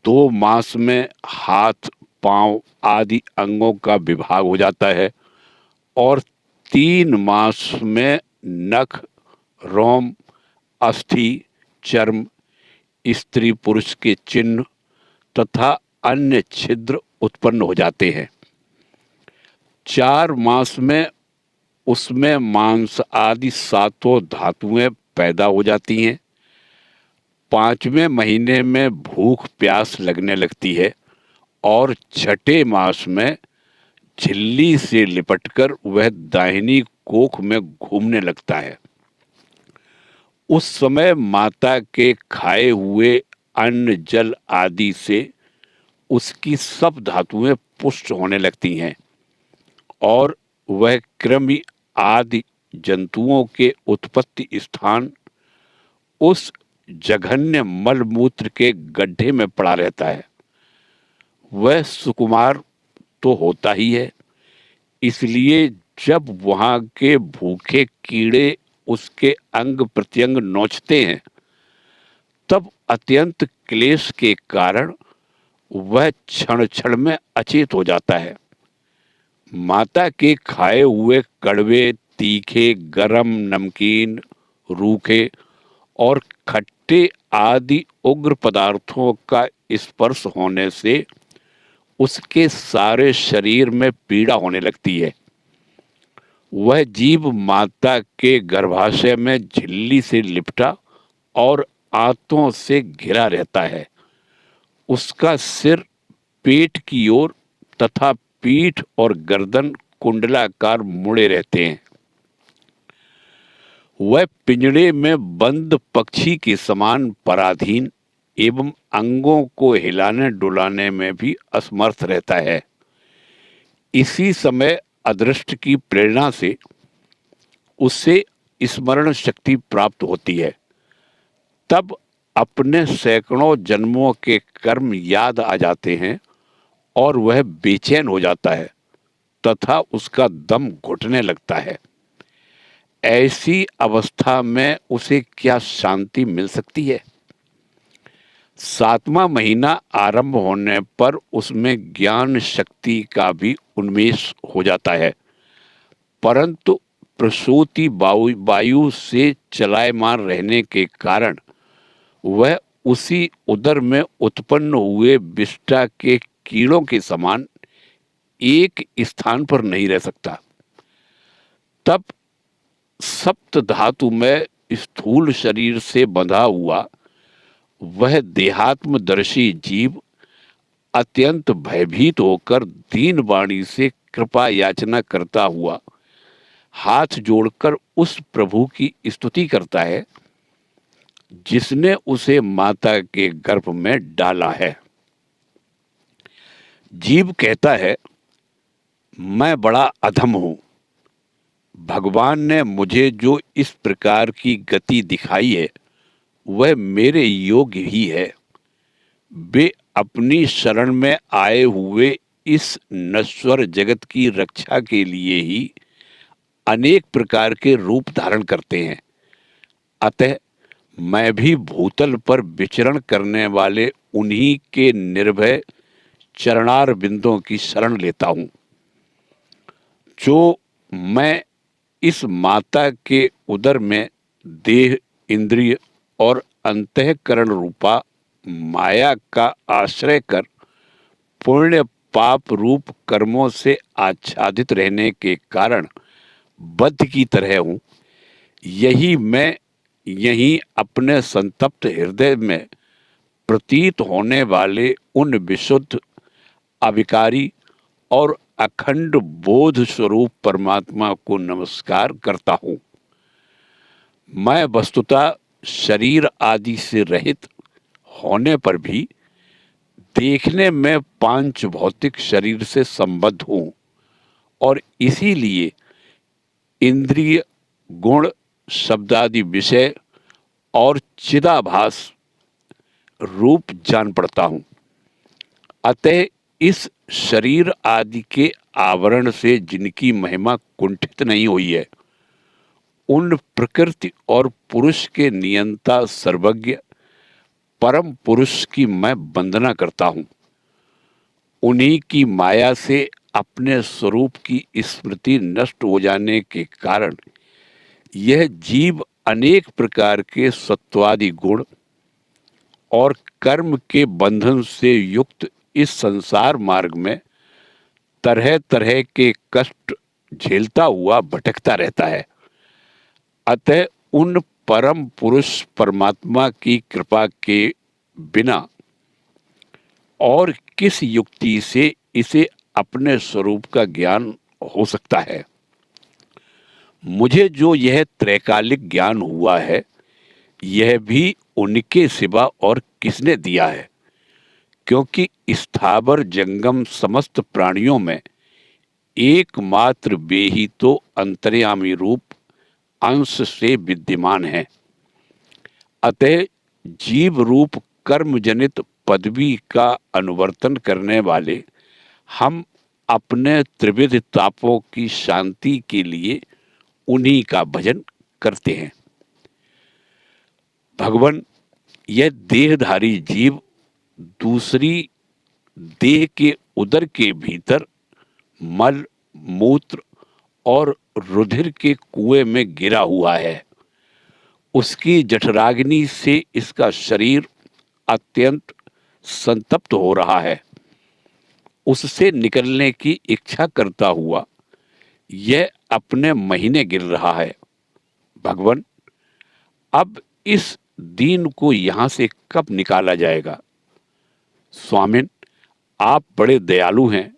2 मास में हाथ पांव आदि अंगों का विभाग हो जाता है और 3 मास में नख, रोम, अस्थि, चर्म, स्त्री पुरुष के चिन्ह तथा अन्य छिद्र उत्पन्न हो जाते हैं। 4 मास में उसमें मांस आदि 7 धातुएं पैदा हो जाती हैं। 5वें महीने में भूख प्यास लगने लगती है और 6ठे मास में झिल्ली से लिपटकर वह दाहिनी कोख में घूमने लगता है। उस समय माता के खाए हुए अन्न जल आदि से उसकी सब धातुएं पुष्ट होने लगती हैं और वह कृमि आदि जंतुओं के उत्पत्ति स्थान उस जघन्य मलमूत्र के गड्ढे में पड़ा रहता है। वह सुकुमार तो होता ही है, इसलिए जब वहां के भूखे कीड़े उसके अंग प्रत्यंग नोचते हैं तब अत्यंत क्लेश के कारण वह क्षण क्षण में अचेत हो जाता है। माता के खाए हुए कड़वे, तीखे, गरम, नमकीन, रूखे और खट्टे आदि उग्र पदार्थों का स्पर्श होने से उसके सारे शरीर में पीड़ा होने लगती है। वह जीव माता के गर्भाशय में झिल्ली से लिपटा और आंतों से घिरा रहता है। उसका सिर पेट की ओर तथा पीठ और गर्दन कुंडलाकार मुड़े रहते हैं। वह पिंजड़े में बंद पक्षी के समान पराधीन एवं अंगों को हिलाने डुलाने में भी असमर्थ रहता है। इसी समय अदृष्ट की प्रेरणा से उससे स्मरण शक्ति प्राप्त होती है। तब अपने सैकड़ों जन्मों के कर्म याद आ जाते हैं और वह बेचैन हो जाता है तथा उसका दम घुटने लगता है। ऐसी अवस्था में उसे क्या शांति मिल सकती है? 7वां महीना आरंभ होने पर उसमें ज्ञान शक्ति का भी उन्मेष हो जाता है, परंतु प्रसूति वायु से चलायमान रहने के कारण वह उसी उदर में उत्पन्न हुए विष्ठा के कीड़ों के समान एक स्थान पर नहीं रह सकता। तब सप्त धातु में स्थूल शरीर से बंधा हुआ वह देहात्मदर्शी जीव अत्यंत भयभीत होकर दीन वाणी से कृपा याचना करता हुआ हाथ जोड़कर उस प्रभु की स्तुति करता है जिसने उसे माता के गर्भ में डाला है। जीव कहता है, मैं बड़ा अधम हूं। भगवान ने मुझे जो इस प्रकार की गति दिखाई है वह मेरे योग्य ही है। वे अपनी शरण में आए हुए इस नश्वर जगत की रक्षा के लिए ही अनेक प्रकार के रूप धारण करते हैं। अतः मैं भी भूतल पर विचरण करने वाले उन्हीं के निर्भय चरणार बिंदों की शरण लेता हूं। जो मैं इस माता के उदर में देह, इंद्रिय और अंतःकरण रूपा माया का आश्रय कर पुण्य पाप रूप कर्मों से आच्छादित रहने के कारण बद्ध की तरह हूं, यही मैं यहीं अपने संतप्त हृदय में प्रतीत होने वाले उन विशुद्ध, अविकारी और अखंड बोध स्वरूप परमात्मा को नमस्कार करता हूं। मैं वस्तुतः शरीर आदि से रहित होने पर भी देखने में पांच भौतिक शरीर से संबद्ध हूं और इसीलिए इंद्रिय, गुण, शब्दादि विषय और चिदाभास रूप जान पड़ता हूं। अतः इस शरीर आदि के आवरण से जिनकी महिमा कुंठित नहीं हुई है, उन प्रकृति और पुरुष के नियंता सर्वज्ञ परम पुरुष की मैं वंदना करता हूं। उन्हीं की माया से अपने स्वरूप की स्मृति नष्ट हो जाने के कारण यह जीव अनेक प्रकार के सत्वादि गुण और कर्म के बंधन से युक्त इस संसार मार्ग में तरह तरह के कष्ट झेलता हुआ भटकता रहता है। अतः उन परम पुरुष परमात्मा की कृपा के बिना और किस युक्ति से इसे अपने स्वरूप का ज्ञान हो सकता है? मुझे जो यह त्रैकालिक ज्ञान हुआ है, यह भी उनके सिवा और किसने दिया है? क्योंकि स्थावर जंगम समस्त प्राणियों में एकमात्र वे ही तो अंतर्यामी रूप अंश से विद्यमान है। अतः जीव रूप कर्म जनित पदवी का अनुवर्तन करने वाले हम अपने त्रिविध तापों की शांति के लिए उन्हीं का भजन करते हैं। भगवान, यह देहधारी जीव दूसरी देह के उदर के भीतर मल, मूत्र और रुधिर के कुएं में गिरा हुआ है। उसकी जठराग्नि से इसका शरीर अत्यंत संतप्त हो रहा है। उससे निकलने की इच्छा करता हुआ यह अपने महीने गिर रहा है। भगवान, अब इस दीन को यहां से कब निकाला जाएगा? स्वामिन, आप बड़े दयालु हैं।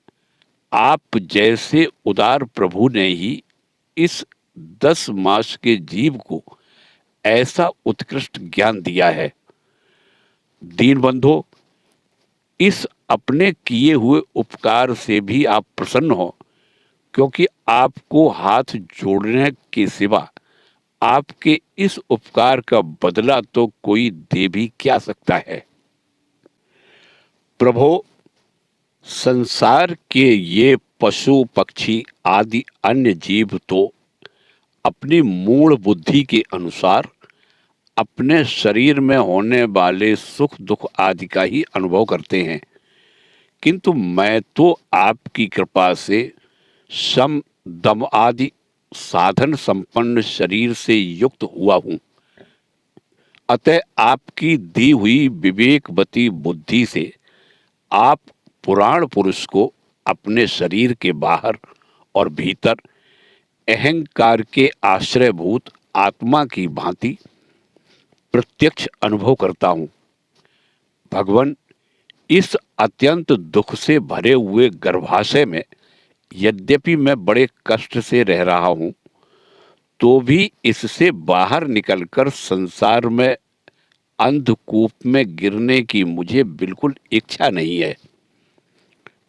आप जैसे उदार प्रभु ने ही इस 10 मास के जीव को ऐसा उत्कृष्ट ज्ञान दिया है। दीनबंधो, इस अपने किए हुए उपकार से भी आप प्रसन्न हो, क्योंकि आपको हाथ जोड़ने के सिवा आपके इस उपकार का बदला तो कोई दे भी क्या सकता है। प्रभो, संसार के ये पशु पक्षी आदि अन्य जीव तो अपनी मूल बुद्धि के अनुसार अपने शरीर में होने वाले सुख दुख आदि का ही अनुभव करते हैं, किंतु मैं तो आपकी कृपा से सम दम आदि साधन संपन्न शरीर से युक्त हुआ हूँ। अतः आपकी दी हुई विवेकवती बुद्धि से आप पुराण पुरुष को अपने शरीर के बाहर और भीतर अहंकार के आश्रयभूत आत्मा की भांति प्रत्यक्ष अनुभव करता हूँ। भगवान, इस अत्यंत दुख से भरे हुए गर्भाशय में यद्यपि मैं बड़े कष्ट से रह रहा हूँ, तो भी इससे बाहर निकलकर संसार में अंधकूप में गिरने की मुझे बिल्कुल इच्छा नहीं है,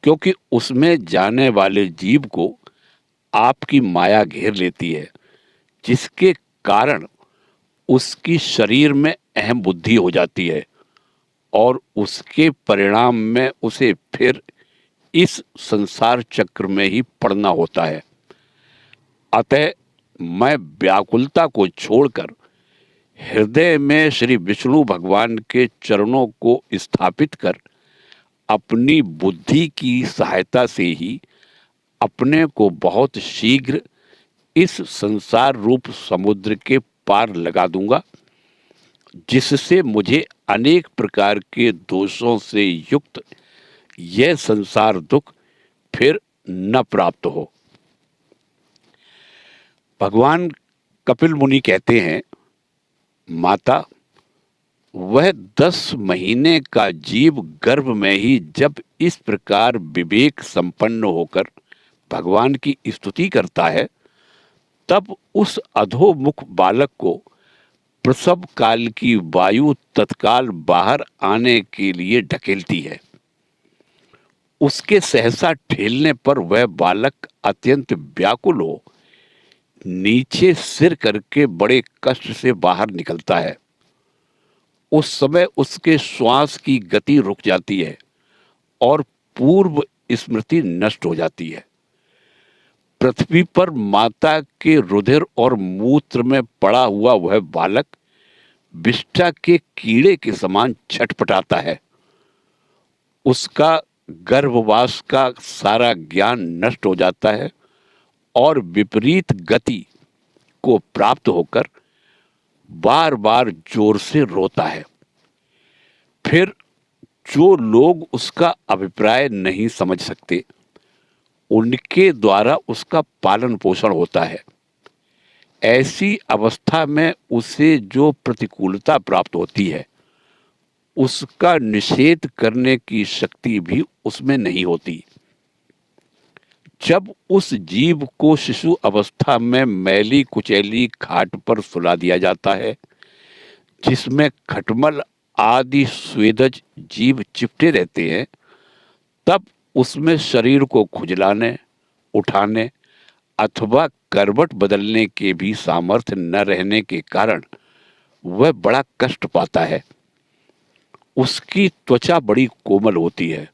क्योंकि उसमें जाने वाले जीव को आपकी माया घेर लेती है, जिसके कारण उसकी शरीर में अहम बुद्धि हो जाती है और उसके परिणाम में उसे फिर इस संसार चक्र में ही पड़ना होता है। अतः मैं व्याकुलता को छोड़कर हृदय में श्री विष्णु भगवान के चरणों को स्थापित कर अपनी बुद्धि की सहायता से ही अपने को बहुत शीघ्र इस संसार रूप समुद्र के पार लगा दूंगा, जिससे मुझे अनेक प्रकार के दोषों से युक्त यह संसार दुख फिर न प्राप्त हो। भगवान कपिल मुनि कहते हैं, माता, वह 10 महीने का जीव गर्भ में ही जब इस प्रकार विवेक संपन्न होकर भगवान की स्तुति करता है, तब उस अधोमुख बालक को प्रसव काल की वायु तत्काल बाहर आने के लिए ढकेलती है। उसके सहसा ठेलने पर वह बालक अत्यंत व्याकुल हो नीचे सिर करके बड़े कष्ट से बाहर निकलता है। उस समय उसके श्वास की गति रुक जाती है और पूर्व स्मृति नष्ट हो जाती है। पृथ्वी पर माता के रुधिर और मूत्र में पड़ा हुआ वह बालक विष्ठा के कीड़े के समान छटपटाता है। उसका गर्भवास का सारा ज्ञान नष्ट हो जाता है और विपरीत गति को प्राप्त होकर बार बार जोर से रोता है। फिर जो लोग उसका अभिप्राय नहीं समझ सकते, उनके द्वारा उसका पालन पोषण होता है। ऐसी अवस्था में उसे जो प्रतिकूलता प्राप्त होती है, उसका निषेध करने की शक्ति भी उसमें नहीं होती। जब उस जीव को शिशु अवस्था में मैली कुचैली खाट पर सुला दिया जाता है, जिसमें खटमल आदि स्वेदज जीव चिपटे रहते हैं, तब उसमें शरीर को खुजलाने, उठाने अथवा करवट बदलने के भी सामर्थ्य न रहने के कारण वह बड़ा कष्ट पाता है। उसकी त्वचा बड़ी कोमल होती है।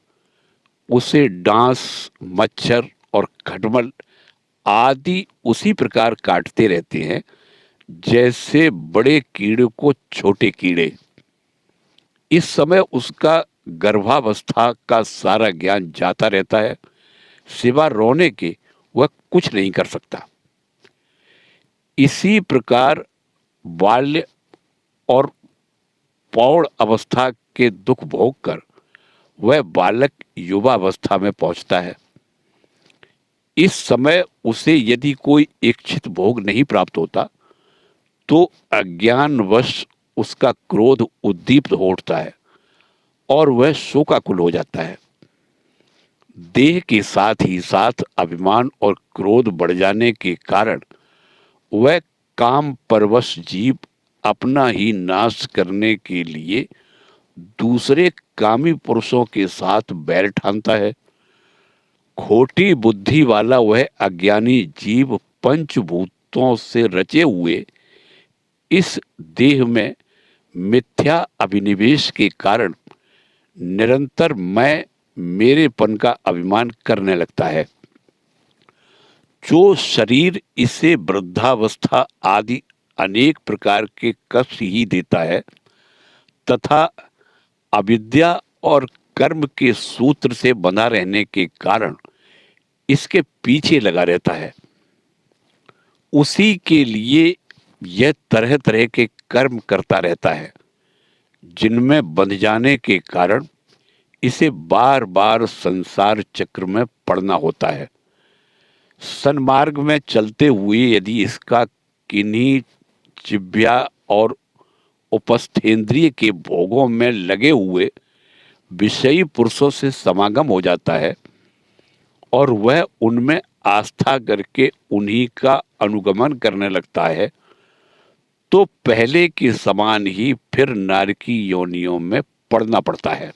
उसे डांस, मच्छर और खटमल आदि उसी प्रकार काटते रहते हैं जैसे बड़े कीड़े को छोटे कीड़े। इस समय उसका गर्भावस्था का सारा ज्ञान जाता रहता है, सिवा रोने के वह कुछ नहीं कर सकता। इसी प्रकार बाल्य और प्रौढ़ अवस्था के दुख भोग कर वह बालक युवावस्था में पहुंचता है। इस समय उसे यदि कोई इच्छित भोग नहीं प्राप्त होता, तो अज्ञानवश उसका क्रोध उद्दीप्त हो उठता है और वह शोकाकुल हो जाता है। देह के साथ ही साथ अभिमान और क्रोध बढ़ जाने के कारण वह काम परवश जीव अपना ही नाश करने के लिए दूसरे कामी पुरुषों के साथ बैर ठानता है। खोटी बुद्धि वाला वह अज्ञानी जीव पंचभूतों से रचे हुए इस देह में मिथ्या अभिनिवेश के कारण निरंतर मैं मेरेपन का अभिमान करने लगता है। जो शरीर इसे वृद्धावस्था आदि अनेक प्रकार के कष्ट ही देता है तथा अविद्या और कर्म के सूत्र से बंधा रहने के कारण इसके पीछे लगा रहता है, उसी के लिए यह तरह तरह के कर्म करता रहता है जिनमें बंध जाने के कारण इसे बार बार संसार चक्र में पड़ना होता है। सन्मार्ग में चलते हुए यदि इसका किन्हीं जिह्वा और उपस्थेंद्रिय के भोगों में लगे हुए विषयी पुरुषों से समागम हो जाता है और वह उनमें आस्था करके उन्हीं का अनुगमन करने लगता है, तो पहले के समान ही फिर नारकी योनियों में पड़ना पड़ता है।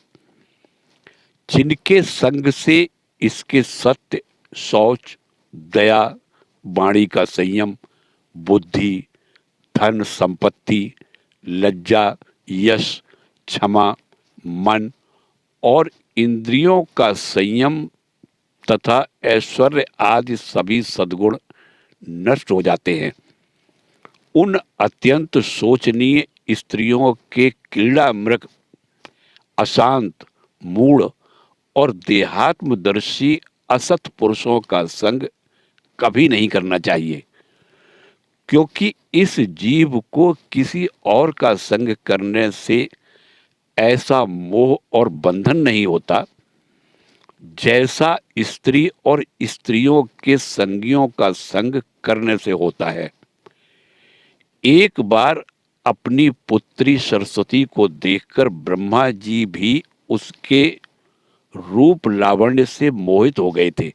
जिनके संग से इसके सत्य, शौच, दया, वाणी का संयम, बुद्धि, धन संपत्ति, लज्जा, यश, क्षमा, मन और इंद्रियों का संयम तथा ऐश्वर्य आदि सभी सद्गुण नष्ट हो जाते हैं। उन अत्यंत शोचनीय स्त्रियों के क्रीड़ा मृग, अशांत, मूढ़ और देहात्मदर्शी असत पुरुषों का संग कभी नहीं करना चाहिए, क्योंकि इस जीव को किसी और का संग करने से ऐसा मोह और बंधन नहीं होता जैसा स्त्री और स्त्रियों के संगियों का संग करने से होता है। एक बार अपनी पुत्री सरस्वती को देखकर ब्रह्मा जी भी उसके रूप लावण्य से मोहित हो गए थे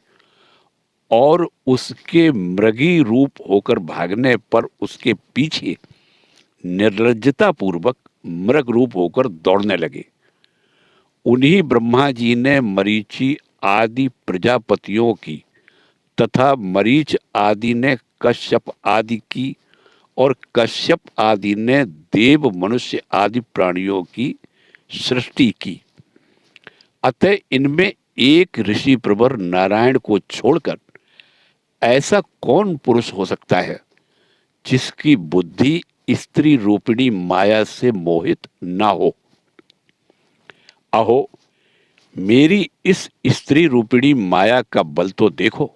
और उसके मृगी रूप होकर भागने पर उसके पीछे निर्लज्जता पूर्वक मृग रूप होकर दौड़ने लगे। उन्हीं ब्रह्मा जी ने मरीचि आदि प्रजापतियों की तथा मरीच आदि ने कश्यप आदि की और कश्यप आदि ने देव, मनुष्य आदि प्राणियों की सृष्टि की। अतः इनमें एक ऋषि प्रवर नारायण को छोड़कर ऐसा कौन पुरुष हो सकता है जिसकी बुद्धि स्त्री रूपिणी माया से मोहित ना हो। अहो, मेरी इस स्त्री रूपिणी माया का बल तो देखो,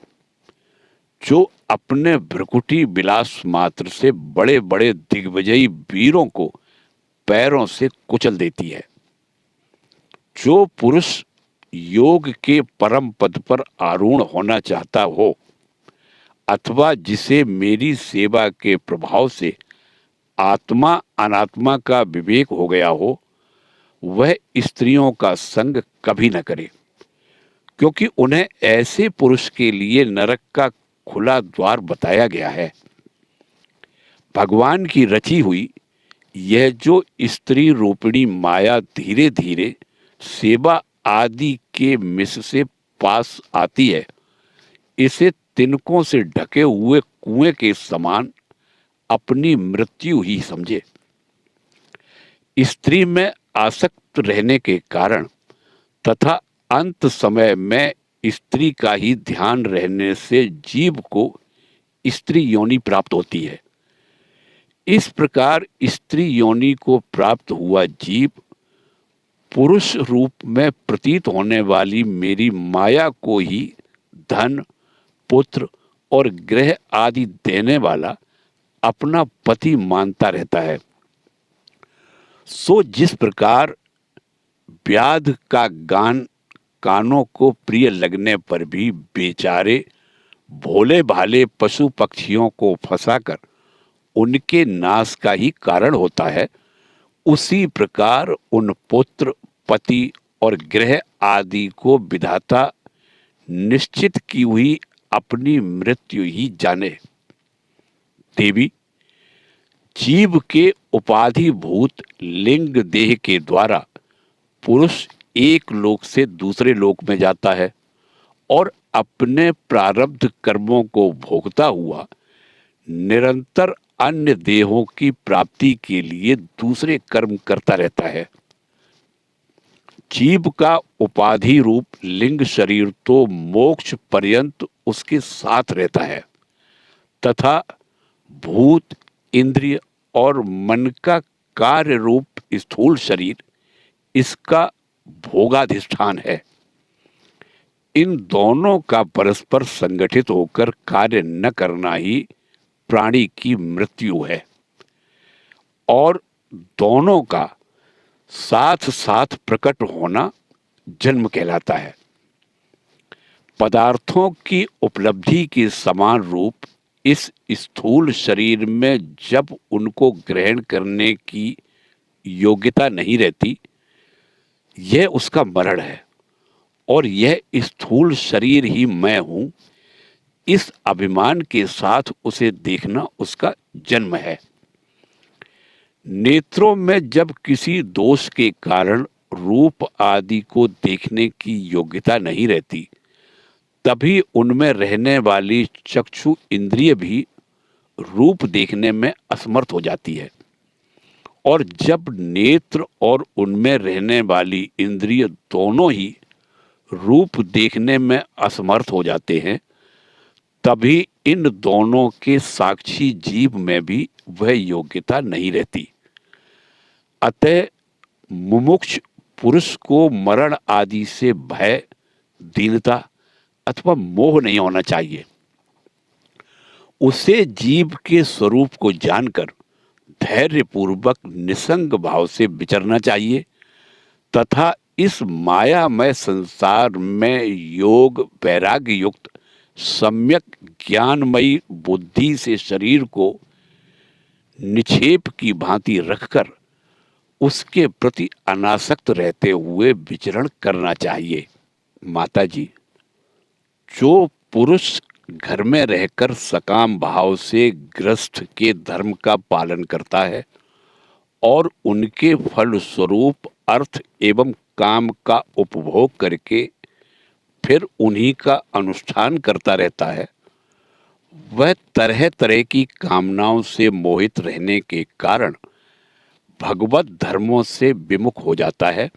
जो अपने भ्रकुटी विलास मात्र से बड़े बड़े दिग्विजयी वीरों को पैरों से कुचल देती है। जो पुरुष योग के परम पद पर आरूढ़ होना चाहता हो अथवा जिसे मेरी सेवा के प्रभाव से आत्मा अनात्मा का विवेक हो गया हो, वह स्त्रियों का संग कभी न करे, क्योंकि उन्हें ऐसे पुरुष के लिए नरक का खुला द्वार बताया गया है। भगवान की रची हुई यह जो स्त्री रूपिणी माया धीरे धीरे सेवा आदि के मिस से पास आती है, इसे तिनकों से ढके हुए कुएं के समान अपनी मृत्यु ही समझे। स्त्री में आसक्त रहने के कारण तथा अंत समय में स्त्री का ही ध्यान रहने से जीव को स्त्री योनि प्राप्त होती है। इस प्रकार स्त्री योनि को प्राप्त हुआ जीव पुरुष रूप में प्रतीत होने वाली मेरी माया को ही धन, पुत्र और गृह आदि देने वाला अपना पति मानता रहता है। सो जिस प्रकार व्याध का गान कानों को प्रिय लगने पर भी बेचारे भोले भाले पशु पक्षियों को फंसाकर उनके नाश का ही कारण होता है, उसी प्रकार उन पुत्र, पति और गृह आदि को विधाता निश्चित की हुई अपनी मृत्यु ही जाने। देवी, जीव के उपाधिभूत लिंग देह के द्वारा पुरुष एक लोक से दूसरे लोक में जाता है और अपने प्रारब्ध कर्मों को भोगता हुआ निरंतर अन्य देहों की प्राप्ति के लिए दूसरे कर्म करता रहता है। जीव का उपाधि रूप लिंग शरीर तो मोक्ष पर्यंत उसके साथ रहता है तथा भूत, इंद्रिय और मन का कार्य रूप स्थूल शरीर इसका भोगाधिष्ठान है। इन दोनों का परस्पर संगठित होकर कार्य न करना ही प्राणी की मृत्यु है और दोनों का साथ साथ प्रकट होना जन्म कहलाता है। पदार्थों की उपलब्धि के समान रूप इस स्थूल शरीर में जब उनको ग्रहण करने की योग्यता नहीं रहती, यह उसका मरण है और यह स्थूल शरीर ही मैं हूं, इस अभिमान के साथ उसे देखना उसका जन्म है। नेत्रों में जब किसी दोष के कारण रूप आदि को देखने की योग्यता नहीं रहती, तभी उनमें रहने वाली चक्षु इंद्रिय भी रूप देखने में असमर्थ हो जाती है और जब नेत्र और उनमें रहने वाली इंद्रिय दोनों ही रूप देखने में असमर्थ हो जाते हैं, तभी इन दोनों के साक्षी जीव में भी वह योग्यता नहीं रहती। अतः मुमुक्ष पुरुष को मरण आदि से भय, दीनता अथवा मोह नहीं होना चाहिए। उसे जीव के स्वरूप को जानकर धैर्य पूर्वक निसंग भाव से विचरना चाहिए तथा इस मायामय संसार में योग वैराग्य युक्त सम्यक ज्ञानमयी बुद्धि से शरीर को निक्षेप की भांति रखकर उसके प्रति अनासक्त रहते हुए विचरण करना चाहिए। माता जी, जो पुरुष घर में रहकर सकाम भाव से गृहस्थ के धर्म का पालन करता है और उनके फल स्वरूप अर्थ एवं काम का उपभोग करके फिर उन्हीं का अनुष्ठान करता रहता है, वह तरह तरह की कामनाओं से मोहित रहने के कारण भगवत धर्मों से विमुख हो जाता है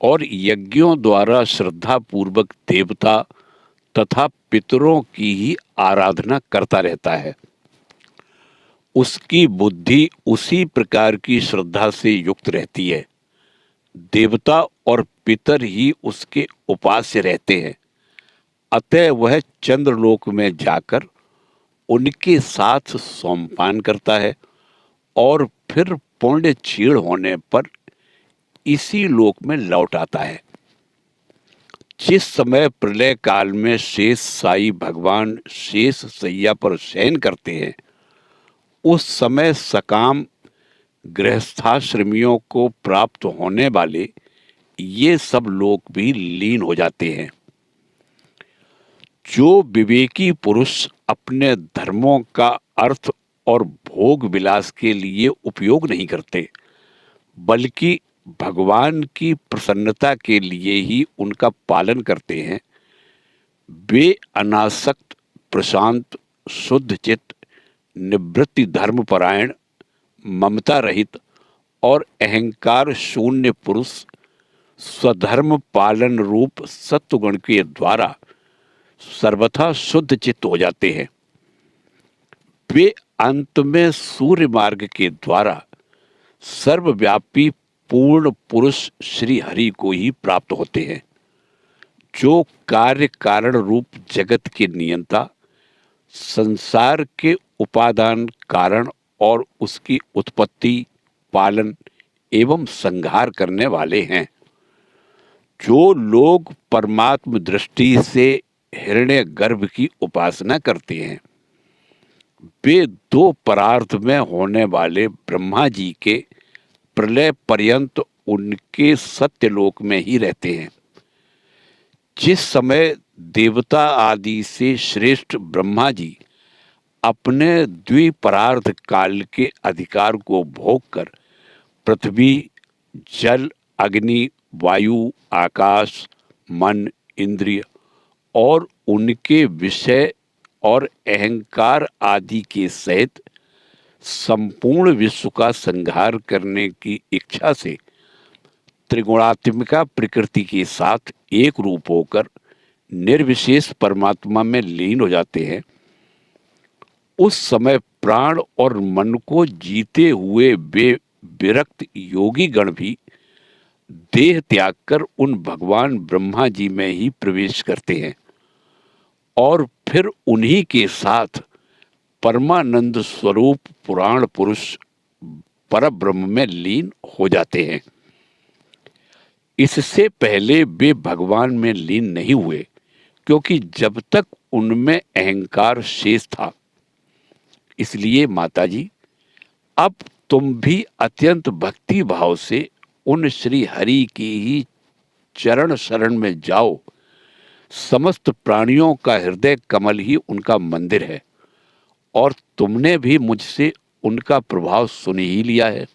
और यज्ञों द्वारा श्रद्धा पूर्वक देवता तथा पितरों की ही आराधना करता रहता है। उसकी बुद्धि उसी प्रकार की श्रद्धा से युक्त रहती है। देवता और पितर ही उसके उपास्य रहते हैं। अतः वह चंद्रलोक में जाकर उनके साथ सोमपान करता है और फिर पुण्य क्षीण होने पर इसी लोक में लौट आता है। जिस समय प्रलय काल में शेष साई भगवान शेष सैया पर शयन करते हैं, उस समय सकाम गृहस्थाश्रमियों को प्राप्त होने वाले ये सब लोग भी लीन हो जाते हैं। जो विवेकी पुरुष अपने धर्मों का अर्थ और भोग विलास के लिए उपयोग नहीं करते, बल्कि भगवान की प्रसन्नता के लिए ही उनका पालन करते हैं, वे अनासक्त, प्रशांत, शुद्ध चित्त, निवृत्ति धर्मपरायण, ममता रहित और अहंकार शून्य पुरुष स्वधर्म पालन रूप सत्वगुण के द्वारा सर्वथा शुद्ध चित्त हो जाते हैं। वे अंत में सूर्य मार्ग के द्वारा सर्वव्यापी पूर्ण पुरुष श्री हरि को ही प्राप्त होते हैं, जो कार्य कारण रूप जगत के नियंता, संसार के उपादान कारण और उसकी उत्पत्ति, पालन एवं संहार करने वाले हैं। जो लोग परमात्म दृष्टि से हिरण्य गर्भ की उपासना करते हैं, वे दो परार्थ में होने वाले ब्रह्मा जी के प्रलय पर्यंत उनके सत्यलोक में ही रहते हैं। जिस समय देवता आदि से श्रेष्ठ ब्रह्मा जी अपने द्विपरार्ध काल के अधिकार को भोग कर पृथ्वी, जल, अग्नि, वायु, आकाश, मन, इंद्रिय और उनके विषय और अहंकार आदि के सहित संपूर्ण विश्व का संहार करने की इच्छा से त्रिगुणात्मिका प्रकृति के साथ एक रूप होकर निर्विशेष परमात्मा में लीन हो जाते हैं, उस समय प्राण और मन को जीते हुए वे विरक्त योगी गण भी देह त्याग कर उन भगवान ब्रह्मा जी में ही प्रवेश करते हैं और फिर उन्हीं के साथ परमानंद स्वरूप पुराण पुरुष परब्रह्म में लीन हो जाते हैं। इससे पहले वे भगवान में लीन नहीं हुए, क्योंकि जब तक उनमें अहंकार शेष था। इसलिए माताजी, अब तुम भी अत्यंत भक्ति भाव से उन श्री हरि की ही चरण शरण में जाओ। समस्त प्राणियों का हृदय कमल ही उनका मंदिर है और तुमने भी मुझसे उनका प्रभाव सुन ही लिया है।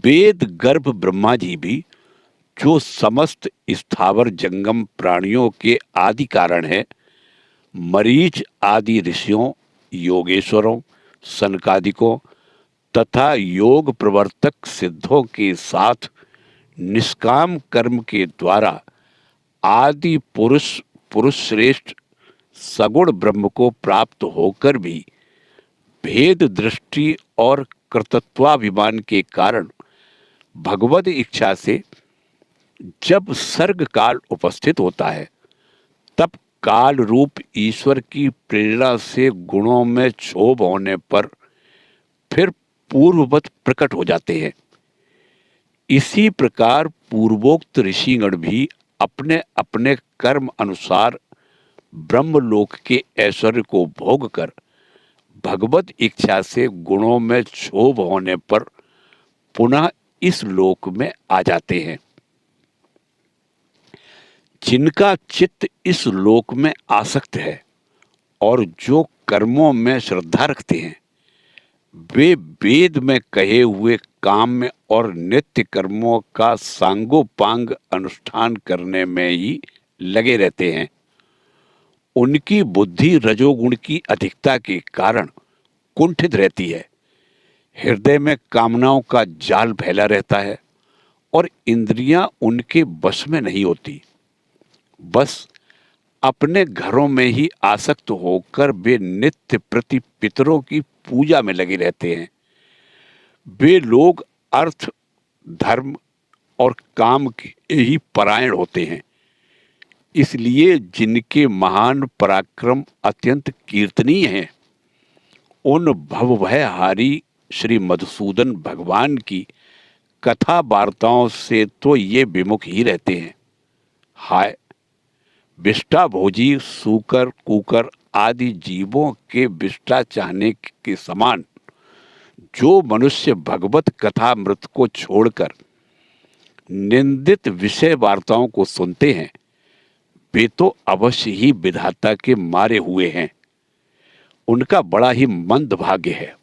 वेद गर्भ ब्रह्मा जी भी, जो समस्त स्थावर जंगम प्राणियों के आदि कारण है, मरीच आदि ऋषियों, योगेश्वरों, सनकादिकों तथा योग प्रवर्तक सिद्धों के साथ निष्काम कर्म के द्वारा आदि पुरुष श्रेष्ठ सगुण ब्रह्म को प्राप्त होकर भी भेद दृष्टि और कर्तृत्वाभिमान के कारण भगवत इच्छा से जब सर्ग काल उपस्थित होता है, तब काल रूप ईश्वर की प्रेरणा से गुणों में क्षोभ होने पर फिर पूर्ववत प्रकट हो जाते हैं। इसी प्रकार पूर्वोक्त ऋषिगण भी अपने अपने कर्म अनुसार ब्रह्मलोक के ऐश्वर्य को भोग कर भगवत इच्छा से गुणों में क्षोभ होने पर पुनः इस लोक में आ जाते हैं। जिनका चित्त इस लोक में आसक्त है और जो कर्मों में श्रद्धा रखते हैं, वे वेद में कहे हुए काम्य और नित्य कर्मों का सांगोपांग अनुष्ठान करने में ही लगे रहते हैं। उनकी बुद्धि रजोगुण की अधिकता के कारण कुंठित रहती है, हृदय में कामनाओं का जाल फैला रहता है और इंद्रियां उनके वश में नहीं होती। बस अपने घरों में ही आसक्त होकर वे नित्य प्रति पितरों की पूजा में लगे रहते हैं। वे लोग अर्थ, धर्म और काम के ही परायण होते हैं। इसलिए जिनके महान पराक्रम अत्यंत कीर्तनीय हैं, उन भवभयहारी श्री मधुसूदन भगवान की कथा वार्ताओं से तो ये विमुख ही रहते हैं। हाय, विष्टा भोजी सूकर कुकर आदि जीवों के विष्टा चाहने के समान जो मनुष्य भगवत कथामृत को छोड़कर निंदित विषय वार्ताओं को सुनते हैं, वे तो अवश्य ही विधाता के मारे हुए हैं। उनका बड़ा ही मंद भाग्य है।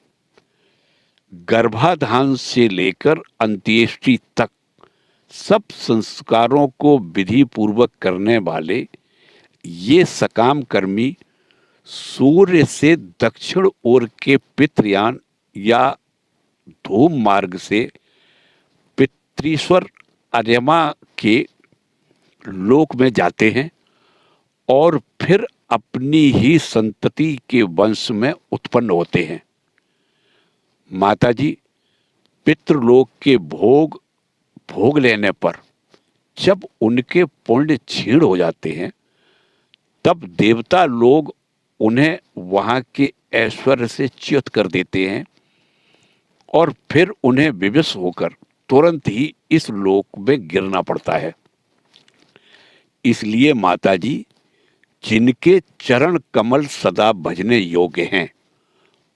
गर्भाधान से लेकर अंत्येष्टि तक सब संस्कारों को विधि पूर्वक करने वाले ये सकाम कर्मी सूर्य से दक्षिण ओर के पितृयान या धूम मार्ग से पितृश्वर अर्यमा के लोक में जाते हैं और फिर अपनी ही संतति के वंश में उत्पन्न होते हैं। माताजी, पितृलोक के भोग लेने पर जब उनके पुण्य क्षीण हो जाते हैं, तब देवता लोग उन्हें वहां के ऐश्वर्य से च्युत कर देते हैं और फिर उन्हें विवश होकर तुरंत ही इस लोक में गिरना पड़ता है। इसलिए माताजी, जिनके चरण कमल सदा भजने योग्य हैं,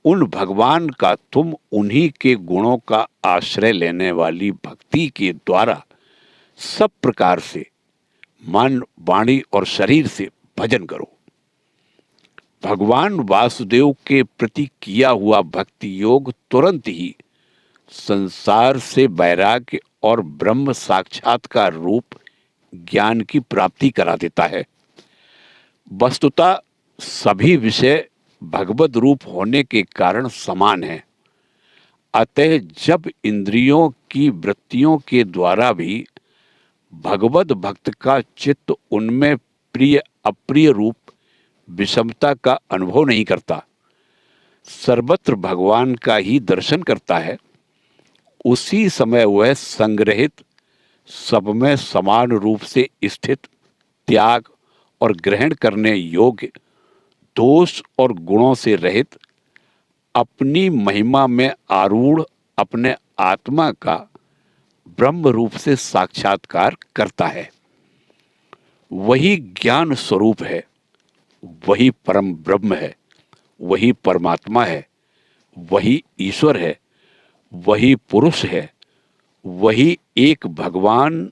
उन भगवान का तुम उन्हीं के गुणों का आश्रय लेने वाली भक्ति के द्वारा सब प्रकार से मन, वाणी और शरीर से भजन करो। भगवान वासुदेव के प्रति किया हुआ भक्ति योग तुरंत ही संसार से वैराग्य और ब्रह्म साक्षात्कार रूप ज्ञान की प्राप्ति करा देता है। वस्तुतः सभी विषय भगवद रूप होने के कारण समान हैं। अतः जब इंद्रियों की वृत्तियों के द्वारा भी भगवद भक्त का चित्त उनमें प्रिय अप्रिय रूप विषमता का अनुभव नहीं करता, सर्वत्र भगवान का ही दर्शन करता है, उसी समय वह संग्रहित, सब में समान रूप से स्थित, त्याग और ग्रहण करने योग्य, दोष और गुणों से रहित, अपनी महिमा में आरूढ़ अपने आत्मा का ब्रह्म रूप से साक्षात्कार करता है। वही ज्ञान स्वरूप है, वही परम ब्रह्म है, वही परमात्मा है, वही ईश्वर है, वही पुरुष है, वही एक भगवान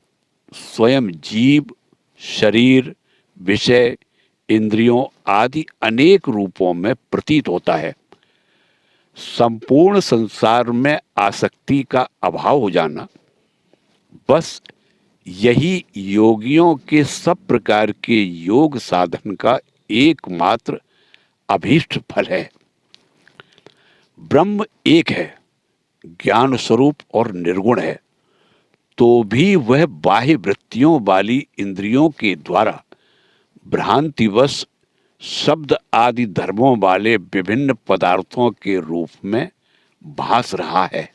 स्वयं जीव, शरीर, विषय, इंद्रियों आदि अनेक रूपों में प्रतीत होता है। संपूर्ण संसार में आसक्ति का अभाव हो जाना, बस यही योगियों के सब प्रकार के योग साधन का एकमात्र अभीष्ट फल है। ब्रह्म एक है, ज्ञान स्वरूप और निर्गुण है, तो भी वह बाह्य वृत्तियों वाली इंद्रियों के द्वारा भ्रांतिवश शब्द आदि धर्मों वाले विभिन्न पदार्थों के रूप में भास रहा है।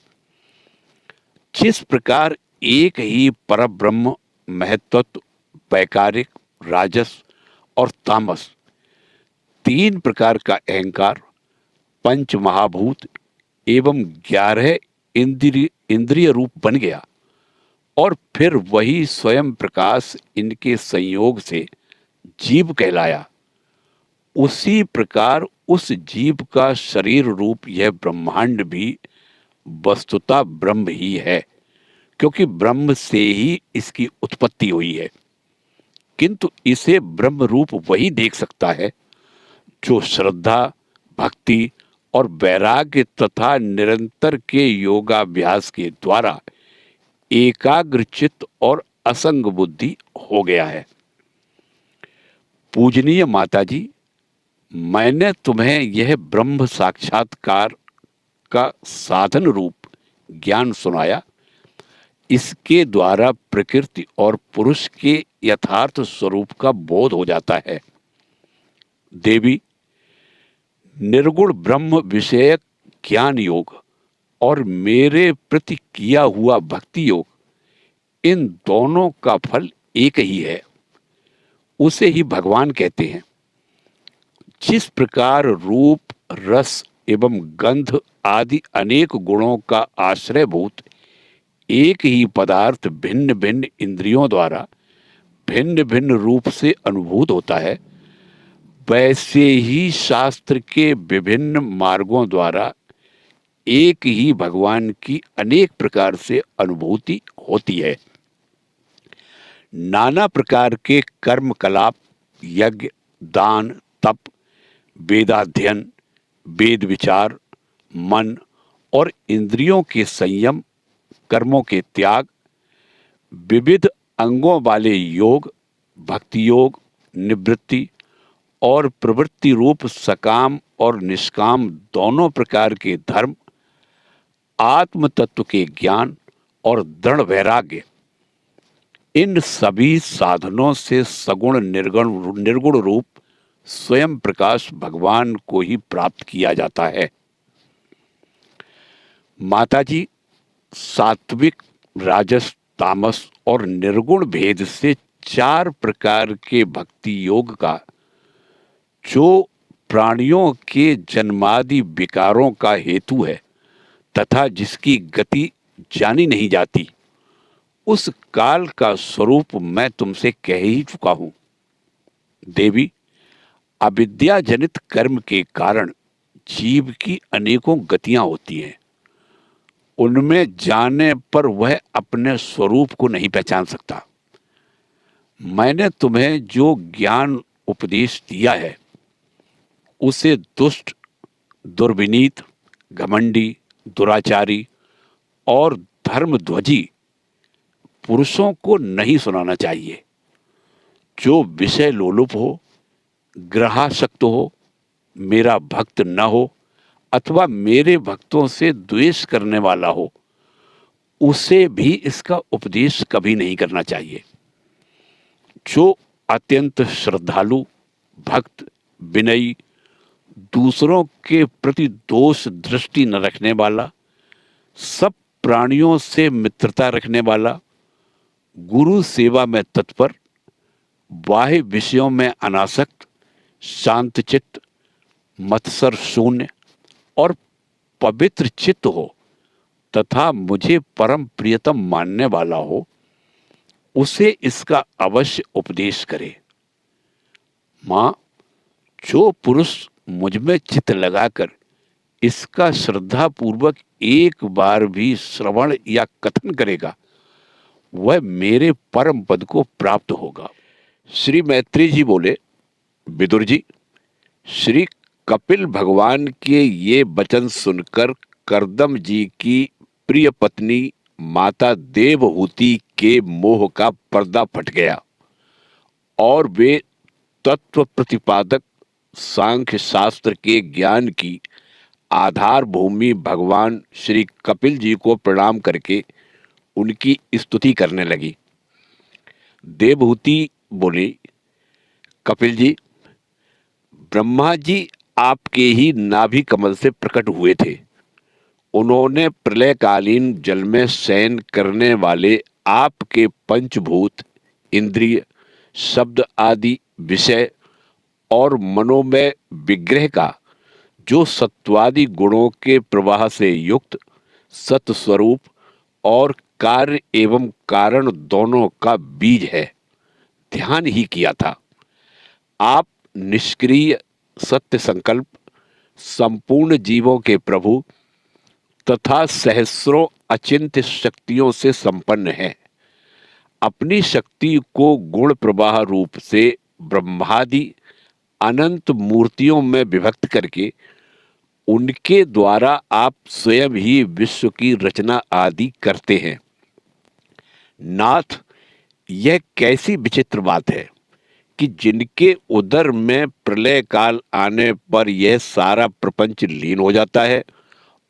जिस प्रकार एक ही परब्रह्म महत्त्व, वैकारिक, राजस और तामस, तीन प्रकार का अहंकार, पंच महाभूत एवं 11 इंद्रिय रूप बन गया और फिर वही स्वयं प्रकाश इनके संयोग से जीव कहलाया, उसी प्रकार उस जीव का शरीर रूप यह ब्रह्मांड भी वस्तुतः ब्रह्म ही है, क्योंकि ब्रह्म से ही इसकी उत्पत्ति हुई है। किंतु इसे ब्रह्म रूप वही देख सकता है जो श्रद्धा, भक्ति और वैराग्य तथा निरंतर के योगाभ्यास के द्वारा एकाग्र चित्त और असंग बुद्धि हो गया है। पूजनीय माताजी, मैंने तुम्हें यह ब्रह्म साक्षात्कार का साधन रूप ज्ञान सुनाया। इसके द्वारा प्रकृति और पुरुष के यथार्थ स्वरूप का बोध हो जाता है। देवी, निर्गुण ब्रह्म विषयक ज्ञान योग और मेरे प्रति किया हुआ भक्ति योग, इन दोनों का फल एक ही है, उसे ही भगवान कहते हैं। जिस प्रकार रूप, रस एवं गंध आदि अनेक गुणों का आश्रयभूत एक ही पदार्थ भिन्न भिन्न इंद्रियों द्वारा भिन्न भिन्न रूप से अनुभूत होता है, वैसे ही शास्त्र के विभिन्न मार्गों द्वारा एक ही भगवान की अनेक प्रकार से अनुभूति होती है। नाना प्रकार के कर्म कलाप, यज्ञ, दान, तप, वेदाध्ययन, वेद विचार, मन और इंद्रियों के संयम, कर्मों के त्याग, विविध अंगों वाले योग, भक्ति योग, निवृत्ति और प्रवृत्ति रूप सकाम और निष्काम दोनों प्रकार के धर्म, आत्म तत्व के ज्ञान और दृढ़ वैराग्य, इन सभी साधनों से सगुण निर्गुण रूप स्वयं प्रकाश भगवान को ही प्राप्त किया जाता है। माताजी, सात्विक, राजस, तामस और निर्गुण भेद से 4 प्रकार के भक्ति योग का, जो प्राणियों के जन्मादि विकारों का हेतु है तथा जिसकी गति जानी नहीं जाती, उस काल का स्वरूप मैं तुमसे कह ही चुका हूं। देवी, अविद्या जनित कर्म के कारण जीव की अनेकों गतियां होती हैं। उनमें जाने पर वह अपने स्वरूप को नहीं पहचान सकता। मैंने तुम्हें जो ज्ञान उपदेश दिया है उसे दुष्ट, दुर्विनीत, घमंडी, दुराचारी और धर्मध्वजी पुरुषों को नहीं सुनाना चाहिए। जो विषय लोलुप हो, ग्रहासक्त हो, मेरा भक्त न हो अथवा मेरे भक्तों से द्वेष करने वाला हो, उसे भी इसका उपदेश कभी नहीं करना चाहिए। जो अत्यंत श्रद्धालु, भक्त, विनयी, दूसरों के प्रति दोष दृष्टि न रखने वाला, सब प्राणियों से मित्रता रखने वाला, गुरु सेवा में तत्पर, बाह्य विषयों में अनासक्त, शांतचित्त, मत्सर शून्य और पवित्र चित्त हो तथा मुझे परम प्रियतम मानने वाला हो, उसे इसका अवश्य उपदेश करे। माँ, जो पुरुष मुझ में चित्त लगाकर इसका श्रद्धा पूर्वक एक बार भी श्रवण या कथन करेगा, वह मेरे परम पद को प्राप्त होगा। श्री मैत्री जी बोले, विदुर जी, श्री कपिल भगवान के ये वचन सुनकर करदम जी की प्रिय पत्नी माता देवहूति के मोह का पर्दा फट गया और वे तत्व प्रतिपादक सांख्य शास्त्र के ज्ञान की आधार भूमि भगवान श्री कपिल जी को प्रणाम करके उनकी स्तुति करने लगी। देवहूति बोली, कपिल जी, ब्रह्मा जी आपके ही नाभि कमल से प्रकट हुए थे। उन्होंने प्रलयकालीन जल में शयन करने वाले आपके पंचभूत, इंद्रिय, शब्द आदि विषय और मनोमय विग्रह का, जो सत्वादि गुणों के प्रवाह से युक्त सत स्वरूप और कार्य एवं कारण दोनों का बीज है, ध्यान ही किया था। आप निष्क्रिय सत्य संकल्प, संपूर्ण जीवों के प्रभु तथा सहस्रों अचिंत्य शक्तियों से संपन्न है। अपनी शक्ति को गुण प्रवाह रूप से ब्रह्मादि अनंत मूर्तियों में विभक्त करके उनके द्वारा आप स्वयं ही विश्व की रचना आदि करते हैं। नाथ, यह कैसी विचित्र बात है कि जिनके उदर में प्रलय काल आने पर यह सारा प्रपंच लीन हो जाता है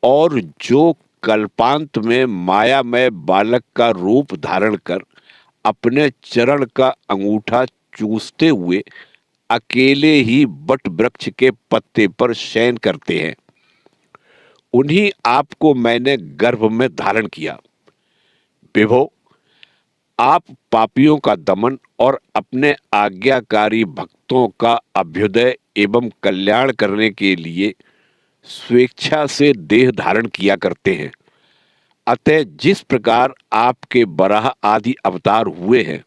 और जो कल्पांत में मायामय बालक का रूप धारण कर अपने चरण का अंगूठा चूसते हुए अकेले ही बट वृक्ष के पत्ते पर शयन करते हैं, उन्हीं आपको मैंने गर्भ में धारण किया। विभो, आप पापियों का दमन और अपने आज्ञाकारी भक्तों का अभ्युदय एवं कल्याण करने के लिए स्वेच्छा से देह धारण किया करते हैं। अतः जिस प्रकार आपके बराह आदि अवतार हुए हैं,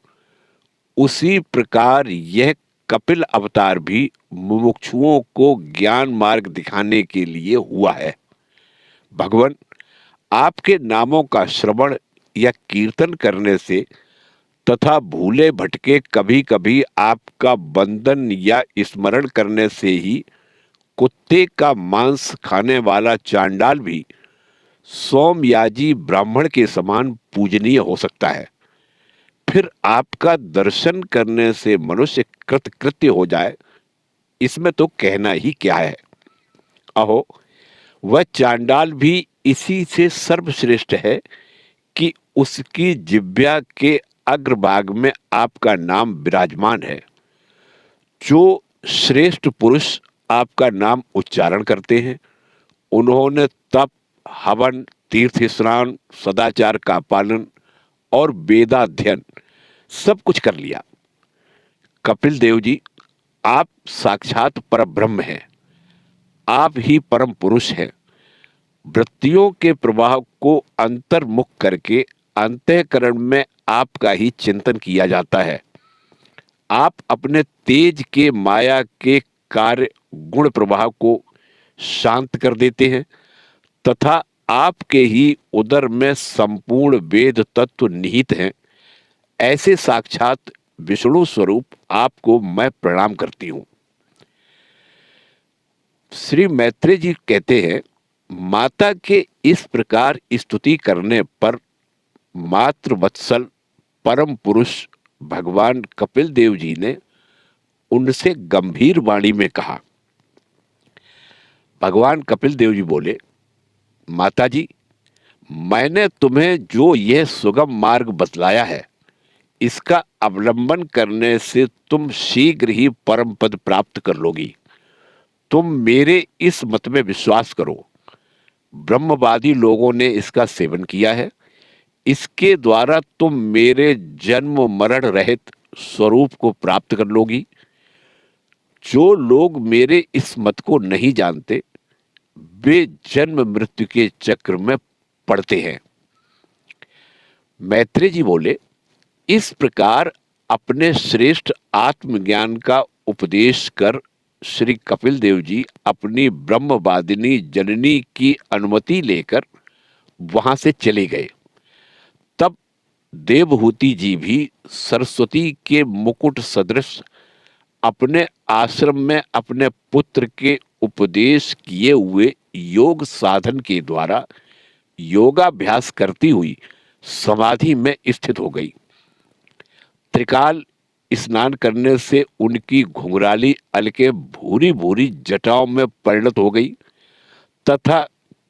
उसी प्रकार यह कपिल अवतार भी मुमुक्षुओं को ज्ञान मार्ग दिखाने के लिए हुआ है। भगवान, आपके नामों का श्रवण या कीर्तन करने से तथा भूले भटके कभी कभी आपका वंदन या स्मरण करने से ही कुत्ते का मांस खाने वाला चांडाल भी सोमयाजी ब्राह्मण के समान पूजनीय हो सकता है। फिर आपका दर्शन करने से मनुष्य कृतकृत्य हो जाए, इसमें तो कहना ही क्या है। अहो, वह चांडाल भी इसी से सर्वश्रेष्ठ है कि उसकी जिह्वा के अग्रभाग में आपका नाम विराजमान है। जो श्रेष्ठ पुरुष आपका नाम उच्चारण करते हैं, उन्होंने तप, हवन, तीर्थ स्नान, सदाचार का पालन और वेदाध्ययन सब कुछ कर लिया। कपिल देव जी, आप साक्षात परब्रह्म हैं। आप ही परम पुरुष हैं। वृत्तियों के प्रवाह को अंतर्मुख करके अंतःकरण में आपका ही चिंतन किया जाता है। आप अपने तेज के माया के कार्य गुण प्रवाह को शांत कर देते हैं तथा आपके ही उदर में संपूर्ण वेद तत्व निहित हैं। ऐसे साक्षात विष्णु स्वरूप आपको मैं प्रणाम करती हूँ। श्री मैत्रेय जी कहते हैं, माता के इस प्रकार स्तुति करने पर मातृवत्सल परम पुरुष भगवान कपिल देव जी ने उनसे गंभीर वाणी में कहा। भगवान कपिल देव जी बोले, माता जी, मैंने तुम्हें जो यह सुगम मार्ग बतलाया है, इसका अवलंबन करने से तुम शीघ्र ही परम पद प्राप्त कर लोगी। तुम मेरे इस मत में विश्वास करो। ब्रह्मवादी लोगों ने इसका सेवन किया है। इसके द्वारा तुम मेरे जन्म मरण रहित स्वरूप को प्राप्त कर लोगी। जो लोग मेरे इस मत को नहीं जानते, वे जन्म मृत्यु के चक्र में पड़ते हैं। मैत्रेय जी बोले, इस प्रकार अपने श्रेष्ठ आत्मज्ञान का उपदेश कर श्री कपिल देव जी अपनी ब्रह्मवादिनी जननी की अनुमति लेकर वहां से चले गए। तब देवहूति जी भी सरस्वती के मुकुट सदृश अपने आश्रम में अपने पुत्र के उपदेश किए हुए योग साधन के द्वारा योगाभ्यास करती हुई समाधि में स्थित हो गई। त्रिकाल स्नान करने से उनकी घुंघराली अलके भूरी भूरी जटाओं में परिणत हो गई तथा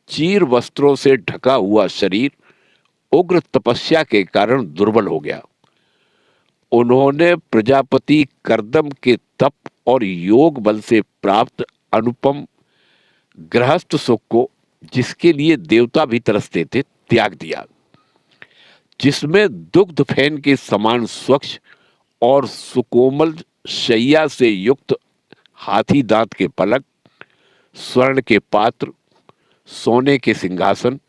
चीर वस्त्रों से ढका हुआ शरीर उग्र तपस्या के कारण दुर्बल हो गया। उन्होंने प्रजापति कर्दम के तप और योग बल से प्राप्त अनुपम गृहस्थ सुख को, जिसके लिए देवता भी तरसते थे, त्याग दिया। जिसमें दुग्ध फैन के समान स्वच्छ और सुकोमल शैया से युक्त हाथी दांत के पलक, स्वर्ण के पात्र, सोने के सिंहासन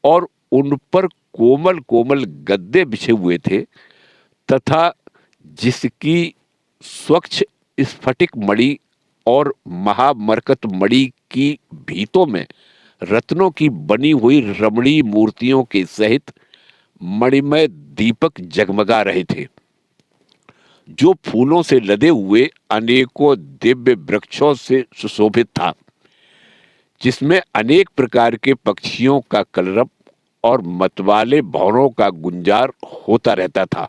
और उन पर कोमल कोमल गद्दे बिछे हुए थे तथा जिसकी स्वच्छ स्फटिक मणि और महामरकत मणि की भीतों में रत्नों की बनी हुई रमणीय मूर्तियों के सहित मणिमय दीपक जगमगा रहे थे, जो फूलों से लदे हुए अनेकों दिव्य वृक्षों से सुशोभित था, जिसमें अनेक प्रकार के पक्षियों का कलरव और मतवाले भौरों का गुंजार होता रहता था।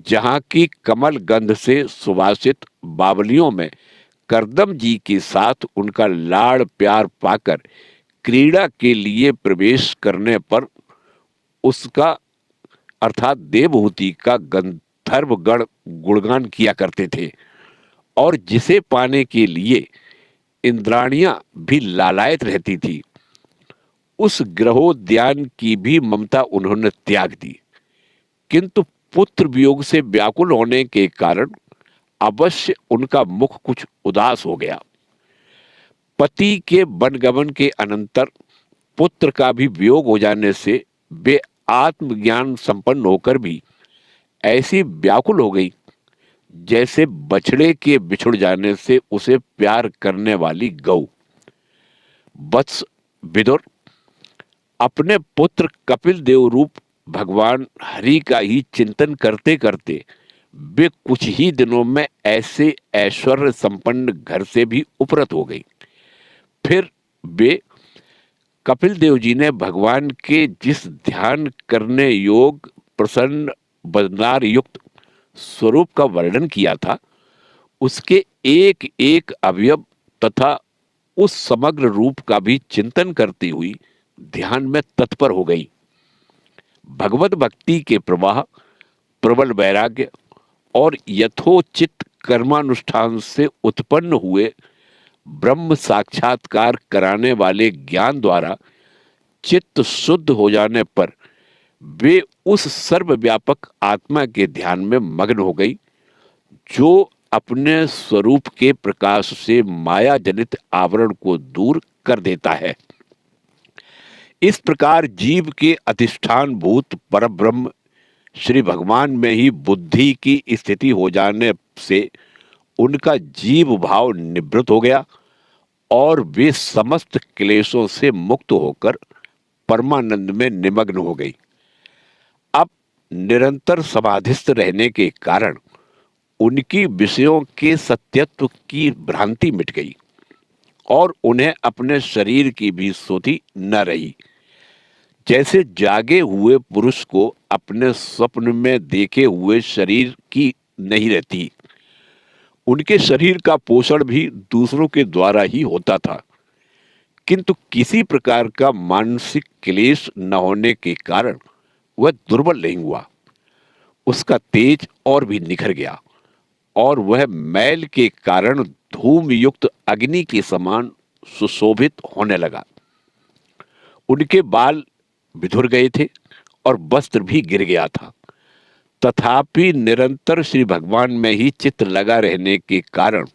जहाँ की कमल गंध से सुवासित बावलियों में करदम जी के साथ उनका लाड़ प्यार पाकर क्रीड़ा के लिए प्रवेश करने पर उसका अर्थात देवहूति का गंधर्वगण गुणगान किया करते थे और जिसे पाने के लिए इंद्राणियां भी लालायत रहती थी, उस ग्रहोद्यान की भी ममता उन्होंने त्याग दी। किंतु पुत्र वियोग से व्याकुल होने के कारण अवश्य उनका मुख कुछ उदास हो गया। पति के वनगमन के अनंतर पुत्र का भी वियोग हो जाने से वे आत्मज्ञान संपन्न होकर भी ऐसी व्याकुल हो गई जैसे बछड़े के बिछुड़ जाने से उसे प्यार करने वाली गौ। वत्स विदुर, अपने पुत्र कपिल देव रूप भगवान हरि का ही चिंतन करते करते वे कुछ ही दिनों में ऐसे ऐश्वर्य संपन्न घर से भी उपरत हो गई। फिर वे कपिल देव जी ने भगवान के जिस ध्यान करने योग प्रसन्न बदनार युक्त स्वरूप का वर्णन किया था, उसके एक एक अवयव तथा उस समग्र रूप का भी चिंतन करती हुई ध्यान में तत्पर हो गई। भगवत भक्ति के प्रवाह, प्रबल वैराग्य और यथोचित कर्मानुष्ठान से उत्पन्न हुए ब्रह्म साक्षात्कार कराने वाले ज्ञान द्वारा चित्त शुद्ध हो जाने पर वे उस सर्वव्यापक आत्मा के ध्यान में मग्न हो गई, जो अपने स्वरूप के प्रकाश से माया जनित आवरण को दूर कर देता है। इस प्रकार जीव के अधिष्ठान भूत परब्रह्म श्री भगवान में ही बुद्धि की स्थिति हो जाने से उनका जीव भाव निवृत्त हो गया और वे समस्त क्लेशों से मुक्त होकर परमानंद में निमग्न हो गई। अब निरंतर समाधिस्थ रहने के कारण उनकी विषयों के सत्यत्व की भ्रांति मिट गई और उन्हें अपने शरीर की भी सुधि न रही। जैसे जागे हुए पुरुष को अपने स्वप्न में देखे हुए शरीर की नहीं रहती, उनके शरीर का पोषण भी दूसरों के द्वारा ही होता था, किंतु किसी प्रकार का मानसिक क्लेश न होने के कारण वह दुर्बल नहीं हुआ। उसका तेज और भी निखर गया और वह मैल के कारण धूम युक्त अग्नि के समान सुशोभित होने लगा। उनके बाल बिधुर गए थे और वस्त्र भी गिर गया था, तथापि निरंतर श्री भगवान में ही चित्त लगा रहने के कारण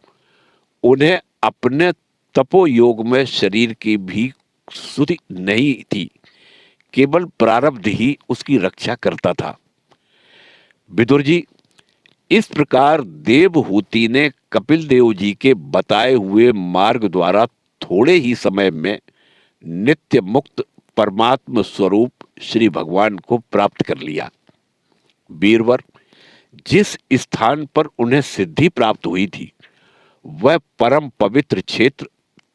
उन्हें अपने तपो योग में शरीर की भी सुधि नहीं थी, केवल प्रारब्ध ही उसकी रक्षा करता था। विदुर जी, इस प्रकार देवहूति ने कपिल देव जी के बताए हुए मार्ग द्वारा थोड़े ही समय में नित्य मुक्त परमात्म स्वरूप श्री भगवान को प्राप्त कर लिया। वीरवर, जिस स्थान पर उन्हें सिद्धि प्राप्त हुई थी वह परम पवित्र क्षेत्र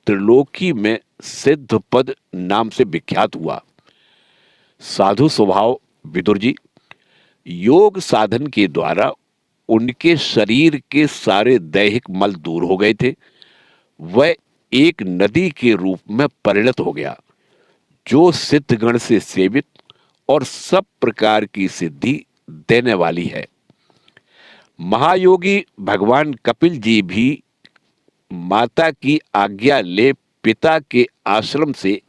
त्रिलोकी में सिद्ध पद नाम से विख्यात हुआ। साधु स्वभाव विदुर जी, योग साधन के द्वारा उनके शरीर के सारे दैहिक मल दूर हो गए थे। वह एक नदी के रूप में परिणत हो गया जो सिद्धगण से सेवित और सब प्रकार की सिद्धि देने वाली है। महायोगी भगवान कपिल जी भी माता की आज्ञा ले पिता के आश्रम से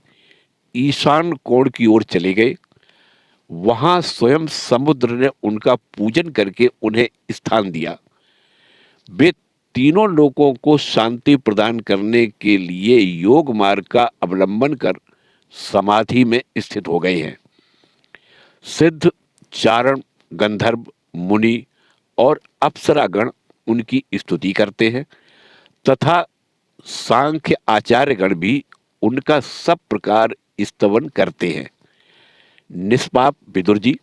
ईशान कोण की ओर चले गए। वहां स्वयं समुद्र ने उनका पूजन करके उन्हें स्थान दिया। वे तीनों लोगों को शांति प्रदान करने के लिए योग मार्ग का अवलंबन कर समाधि में स्थित हो गए हैं। सिद्ध, चारण, गंधर्व, मुनि और अप्सरागण उनकी स्तुति करते हैं तथा सांख्य आचार्यगण भी उनका सब प्रकार स्तवन करते हैं। निष्पाप विदुर जी,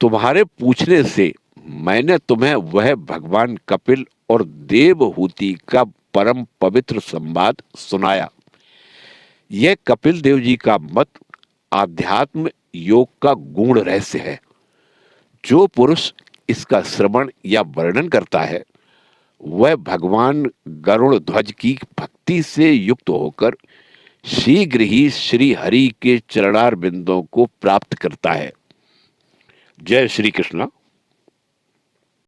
तुम्हारे पूछने से मैंने तुम्हें वह भगवान कपिल और देवहूति का परम पवित्र संवाद सुनाया। यह कपिल देव जी का मत आध्यात्म योग का गूढ़ रहस्य है। जो पुरुष इसका श्रवण या वर्णन करता है वह भगवान गरुड़ ध्वज की भक्ति से युक्त होकर शीघ्र ही श्री हरि के चरणार बिंदों को प्राप्त करता है। जय श्री कृष्ण।